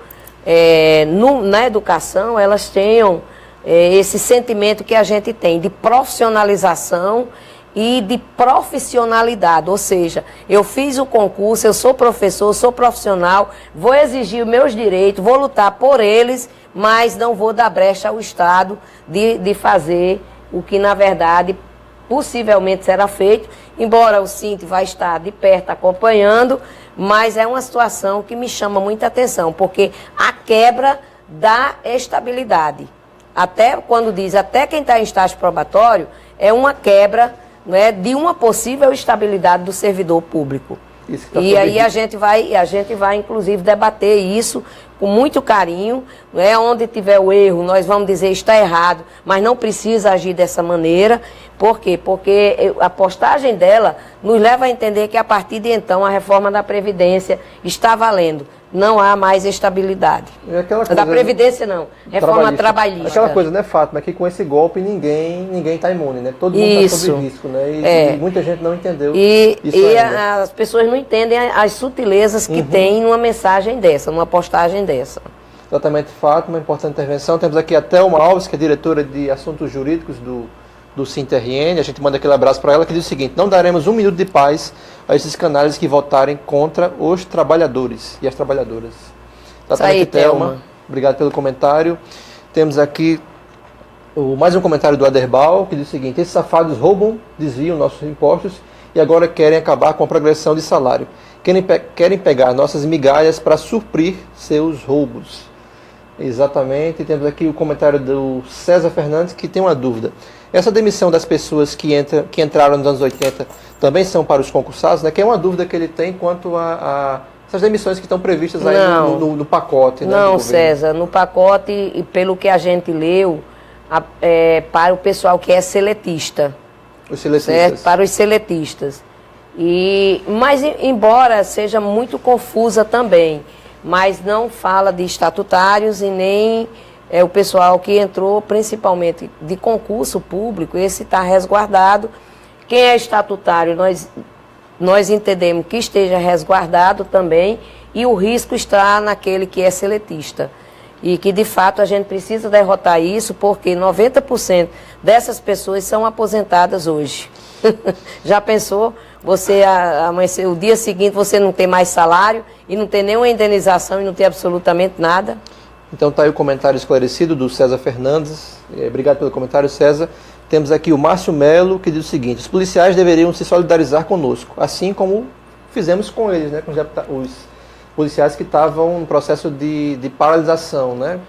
na educação, elas tenham esse sentimento que a gente tem de profissionalização e de profissionalidade, ou seja, eu fiz o concurso, eu sou professor, sou profissional, vou exigir os meus direitos, vou lutar por eles, mas não vou dar brecha ao Estado de fazer o que, na verdade, possivelmente será feito, embora o Cinti vai estar de perto acompanhando, mas é uma situação que me chama muita atenção, porque a quebra da estabilidade, até quando diz, até quem está em estágio probatório, é uma quebra, não é, de uma possível estabilidade do servidor público. E aí a gente vai inclusive debater isso com muito carinho, não é? Onde tiver o erro, nós vamos dizer está errado, mas não precisa agir dessa maneira. Por quê? Porque a postagem dela nos leva a entender que a partir de então a reforma da Previdência está valendo. Não há mais estabilidade. Da Previdência não, reforma trabalhista. Aquela coisa, né, Fátima, que com esse golpe ninguém está imune, né? Todo mundo está sob risco, né? E muita gente não entendeu isso ainda. As pessoas não entendem as sutilezas que tem numa mensagem dessa, numa postagem dessa. Exatamente, Fátima, importante intervenção. Temos aqui a Thelma Alves, que é diretora de Assuntos Jurídicos do Cinti-RN. A gente manda aquele abraço para ela, que diz o seguinte: não daremos um minuto de paz a esses canais que votarem contra os trabalhadores e as trabalhadoras. Exatamente, Thelma. Obrigado pelo comentário. Temos aqui mais um comentário do Aderbal, que diz o seguinte: esses safados roubam, desviam nossos impostos e agora querem acabar com a progressão de salário. Querem pegar nossas migalhas para suprir seus roubos. Exatamente. Temos aqui o comentário do César Fernandes, que tem uma dúvida. Essa demissão das pessoas que entraram nos anos 80 também são para os concursados, né? Que é uma dúvida que ele tem quanto a essas demissões que estão previstas aí no pacote. Não, né, César, no pacote, e pelo que a gente leu, para o pessoal que é seletista. Os seletistas. Certo? Para os seletistas. Mas, embora seja muito confusa também, mas não fala de estatutários e nem o pessoal que entrou principalmente de concurso público, esse está resguardado. Quem é estatutário, nós entendemos que esteja resguardado também, e o risco está naquele que é seletista. E que, de fato, a gente precisa derrotar isso, porque 90% dessas pessoas são aposentadas hoje. Já pensou? Você amanhecer o dia seguinte, você não tem mais salário e não tem nenhuma indenização e não tem absolutamente nada? Então está aí o comentário esclarecido do César Fernandes. Obrigado pelo comentário, César. Temos aqui o Márcio Melo, que diz o seguinte: os policiais deveriam se solidarizar conosco, assim como fizemos com eles, né, com os policiais que estavam no processo de paralisação, né?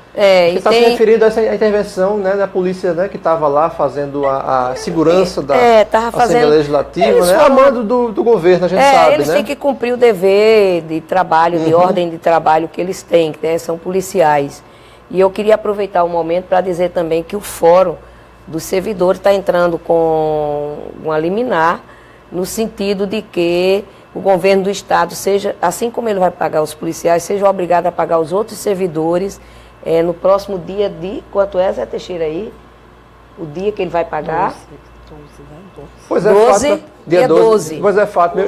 Está se referindo a essa intervenção, né, da polícia, né, que estava lá fazendo a segurança da Assembleia Legislativa, né, a mando do governo, a gente sabe, eles têm que cumprir o dever de trabalho, de ordem de trabalho que eles têm, né, são policiais. E eu queria aproveitar o momento para dizer também que o Fórum dos Servidores está entrando com uma liminar, no sentido de que o governo do Estado, seja, assim como ele vai pagar os policiais, seja obrigado a pagar os outros servidores no próximo dia de... Quanto é, Zé Teixeira, aí? O dia que ele vai pagar? 12. Pois é, 12, Fátima, dia 12. Pois é, Fátima.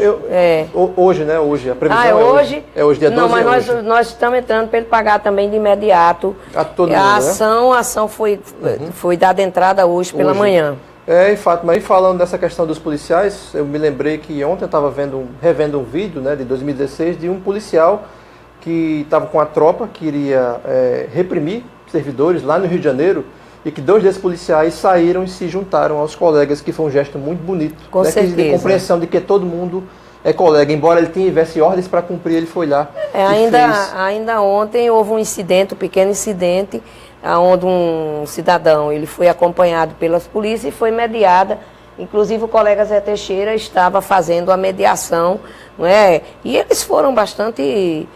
Hoje, né? Hoje. A previsão é hoje. É hoje, dia 12. Não, mas nós estamos entrando para ele pagar também de imediato. A todo mundo, a ação foi dada entrada hoje pela manhã. E Fátima, aí falando dessa questão dos policiais, eu me lembrei que ontem eu estava revendo um vídeo, né, de 2016 de um policial que estava com a tropa, que iria reprimir servidores lá no Rio de Janeiro, e que 2 desses policiais saíram e se juntaram aos colegas, que foi um gesto muito bonito. Com certeza. De compreensão de que todo mundo é colega, embora ele tivesse ordens para cumprir, ele foi lá ainda ontem houve um incidente, um pequeno incidente, onde um cidadão ele foi acompanhado pelas polícias e foi mediada. Inclusive o colega Zé Teixeira estava fazendo a mediação, não é? E eles foram bastante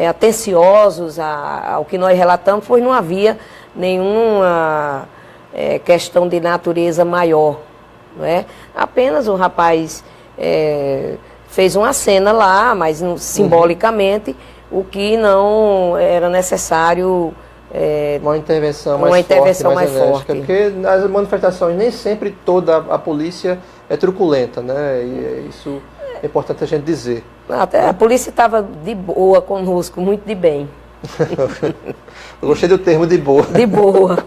atenciosos ao que nós relatamos, pois não havia nenhuma questão de natureza maior, não é? Apenas o rapaz fez uma cena lá, mas simbolicamente, o que não era necessário. Uma intervenção mais forte. Porque nas manifestações nem sempre toda a polícia é truculenta, né? E isso é importante a gente dizer. Até a polícia estava de boa conosco, muito de bem. Eu gostei do termo de boa. De boa.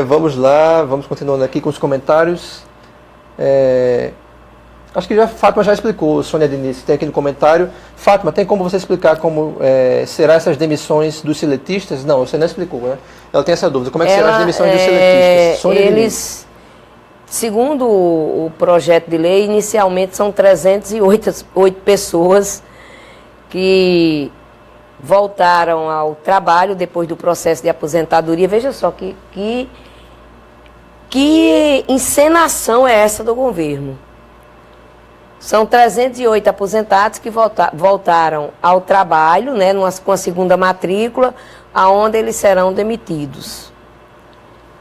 Vamos lá, vamos continuando aqui com os comentários. Acho que Fátima já explicou, Sônia Diniz, tem aquele comentário. Fátima, tem como você explicar como será essas demissões dos seletistas? Não, você não explicou, né? Ela tem essa dúvida. Como é que serão as demissões dos seletistas? Sônia Diniz. Segundo o projeto de lei, inicialmente são 308 pessoas que voltaram ao trabalho depois do processo de aposentadoria. Veja só que encenação é essa do governo. São 308 aposentados que voltaram ao trabalho, né, com a segunda matrícula, aonde eles serão demitidos,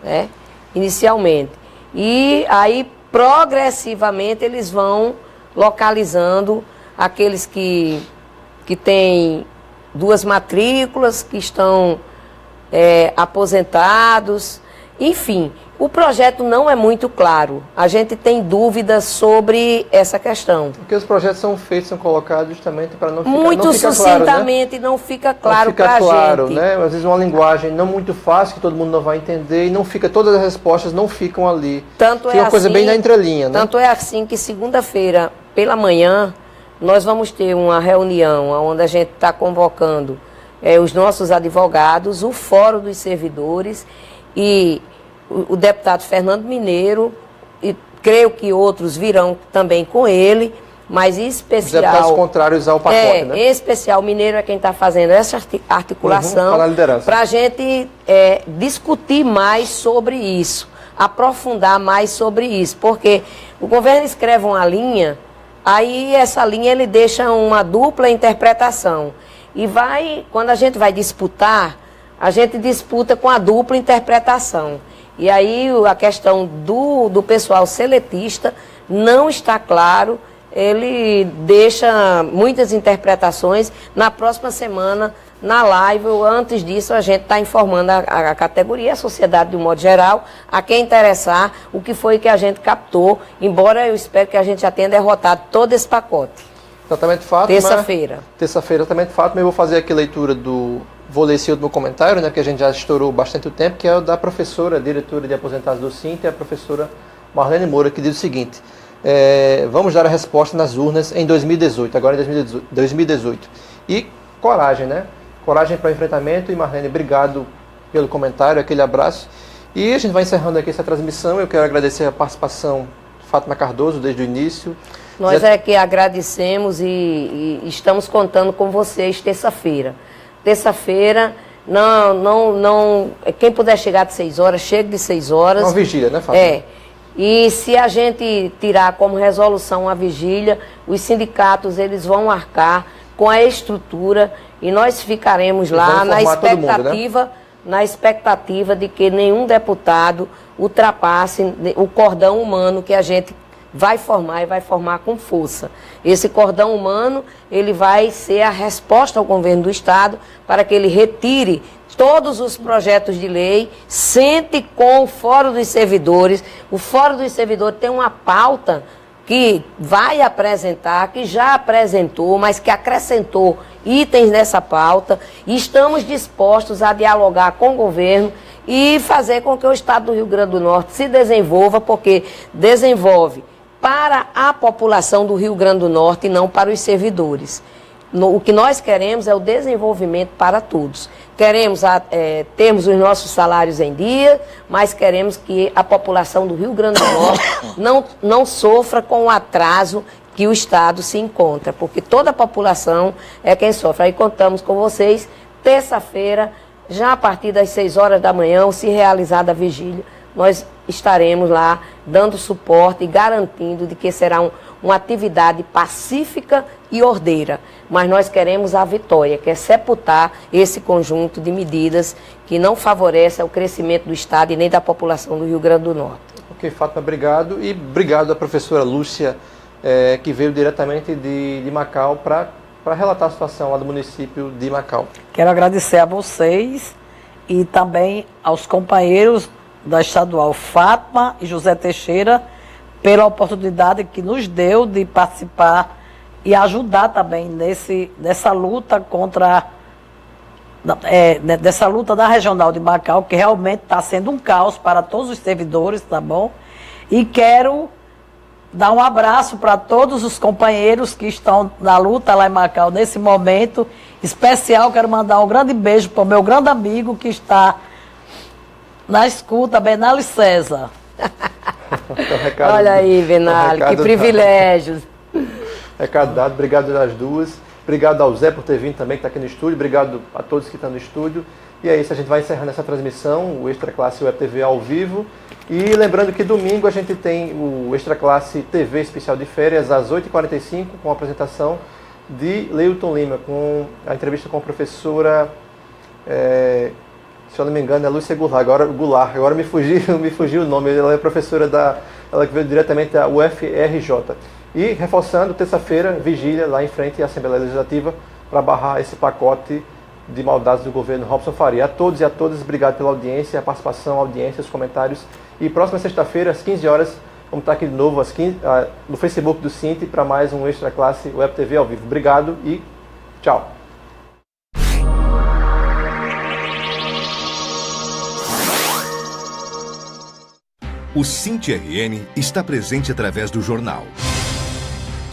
né, inicialmente. E aí, progressivamente, eles vão localizando aqueles que têm 2 matrículas, que estão aposentados, enfim. O projeto não é muito claro. A gente tem dúvidas sobre essa questão. Porque os projetos são feitos, são colocados justamente para não ficar muito não fica sucintamente, claro, né? Não fica claro para a gente. Claro, né? Às vezes uma linguagem não muito fácil, que todo mundo não vai entender, e não fica, todas as respostas não ficam ali. Fica uma coisa bem na entrelinha, né? Tanto é assim que segunda-feira, pela manhã, nós vamos ter uma reunião onde a gente está convocando os nossos advogados, o Fórum dos Servidores e o deputado Fernando Mineiro, e creio que outros virão também com ele, mas em especial... Os deputados contrários ao pacote, né? Em especial, o Mineiro é quem está fazendo essa articulação para a gente discutir mais sobre isso, aprofundar mais sobre isso, porque o governo escreve uma linha, aí essa linha ele deixa uma dupla interpretação, e quando a gente vai disputar, a gente disputa com a dupla interpretação. E aí a questão do pessoal seletista não está claro, ele deixa muitas interpretações. Na próxima semana, na live, ou antes disso, a gente está informando a categoria, a sociedade de um modo geral, a quem interessar, o que foi que a gente captou, embora eu espero que a gente já tenha derrotado todo esse pacote. Exatamente, Fátima. Terça-feira. Terça-feira, exatamente, Fátima. Eu vou fazer aqui a leitura Vou ler esse último comentário, né, que a gente já estourou bastante o tempo, que é o da professora, diretora de aposentados do SINT, a professora Marlene Moura, que diz o seguinte: vamos dar a resposta nas urnas em 2018, agora em 2018. E coragem, né? Coragem para o enfrentamento. E Marlene, obrigado pelo comentário, aquele abraço. E a gente vai encerrando aqui essa transmissão. Eu quero agradecer a participação de Fátima Cardoso desde o início. Nós que agradecemos e estamos contando com vocês terça-feira. Terça-feira, quem puder chegar de 6 horas, chegue de 6 horas. Uma vigília, né, Fátima? E se a gente tirar como resolução a vigília, os sindicatos eles vão arcar com a estrutura e nós ficaremos lá na expectativa, mundo, né? Na expectativa de que nenhum deputado ultrapasse o cordão humano que a gente vai formar e vai formar com força. Esse cordão humano, ele vai ser a resposta ao governo do Estado para que ele retire todos os projetos de lei, sente com o Fórum dos Servidores. O Fórum dos Servidores tem uma pauta que vai apresentar, que já apresentou, mas que acrescentou itens nessa pauta, e estamos dispostos a dialogar com o governo e fazer com que o estado do Rio Grande do Norte se desenvolva, porque desenvolve para a população do Rio Grande do Norte e não para os servidores. O que nós queremos é o desenvolvimento para todos. Queremos termos os nossos salários em dia, mas queremos que a população do Rio Grande do Norte não sofra com o atraso que o Estado se encontra, porque toda a população é quem sofre. Aí contamos com vocês, terça-feira, já a partir das 6 horas da manhã, se realizada a vigília, nós estaremos lá dando suporte e garantindo de que será uma atividade pacífica e ordeira. Mas nós queremos a vitória, que é sepultar esse conjunto de medidas que não favorecem o crescimento do Estado e nem da população do Rio Grande do Norte. Ok, Fátima, obrigado. E obrigado à professora Lúcia, que veio diretamente de Macau para relatar a situação lá do município de Macau. Quero agradecer a vocês e também aos companheiros da estadual Fátima e José Teixeira pela oportunidade que nos deu de participar e ajudar também nessa luta contra dessa luta da Regional de Macau, que realmente está sendo um caos para todos os servidores, tá bom? E quero dar um abraço para todos os companheiros que estão na luta lá em Macau nesse momento especial. Quero mandar um grande beijo para o meu grande amigo que está na escuta, Benali César. Olha aí, Benali, que privilégio. Recado dado, obrigado às duas. Obrigado ao Zé por ter vindo também, que está aqui no estúdio. Obrigado a todos que estão no estúdio. E é isso, a gente vai encerrando essa transmissão, o Extra Classe Web TV ao vivo. E lembrando que domingo a gente tem o Extra Classe TV especial de férias, às 8h45, com a apresentação de Leuton Lima, com a entrevista com a professora, se eu não me engano, é Lúcia Goulart. Agora me fugiu o nome. Ela é professora ela que veio diretamente da UFRJ. E reforçando, terça-feira, vigília lá em frente à Assembleia Legislativa para barrar esse pacote de maldades do governo Robson Faria. A todos e a todas, obrigado pela audiência, a participação, a audiência, os comentários. E próxima sexta-feira, às 15 horas, vamos estar aqui de novo no Facebook do Cinti para mais um Extra Classe Web TV ao vivo. Obrigado e tchau. O Cinti RN está presente através do jornal.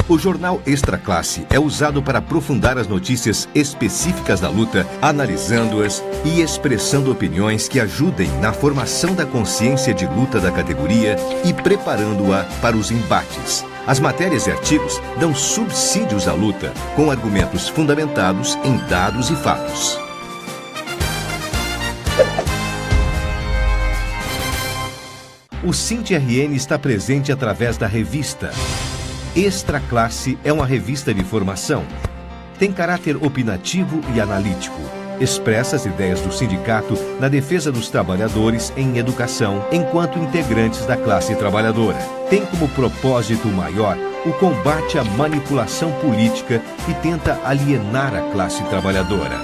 O jornal Extra Classe é usado para aprofundar as notícias específicas da luta, analisando-as e expressando opiniões que ajudem na formação da consciência de luta da categoria e preparando-a para os embates. As matérias e artigos dão subsídios à luta, com argumentos fundamentados em dados e fatos. O Cinti RN está presente através da revista. Extra Classe é uma revista de formação. Tem caráter opinativo e analítico. Expressa as ideias do sindicato na defesa dos trabalhadores em educação, enquanto integrantes da classe trabalhadora. Tem como propósito maior o combate à manipulação política e tenta alienar a classe trabalhadora.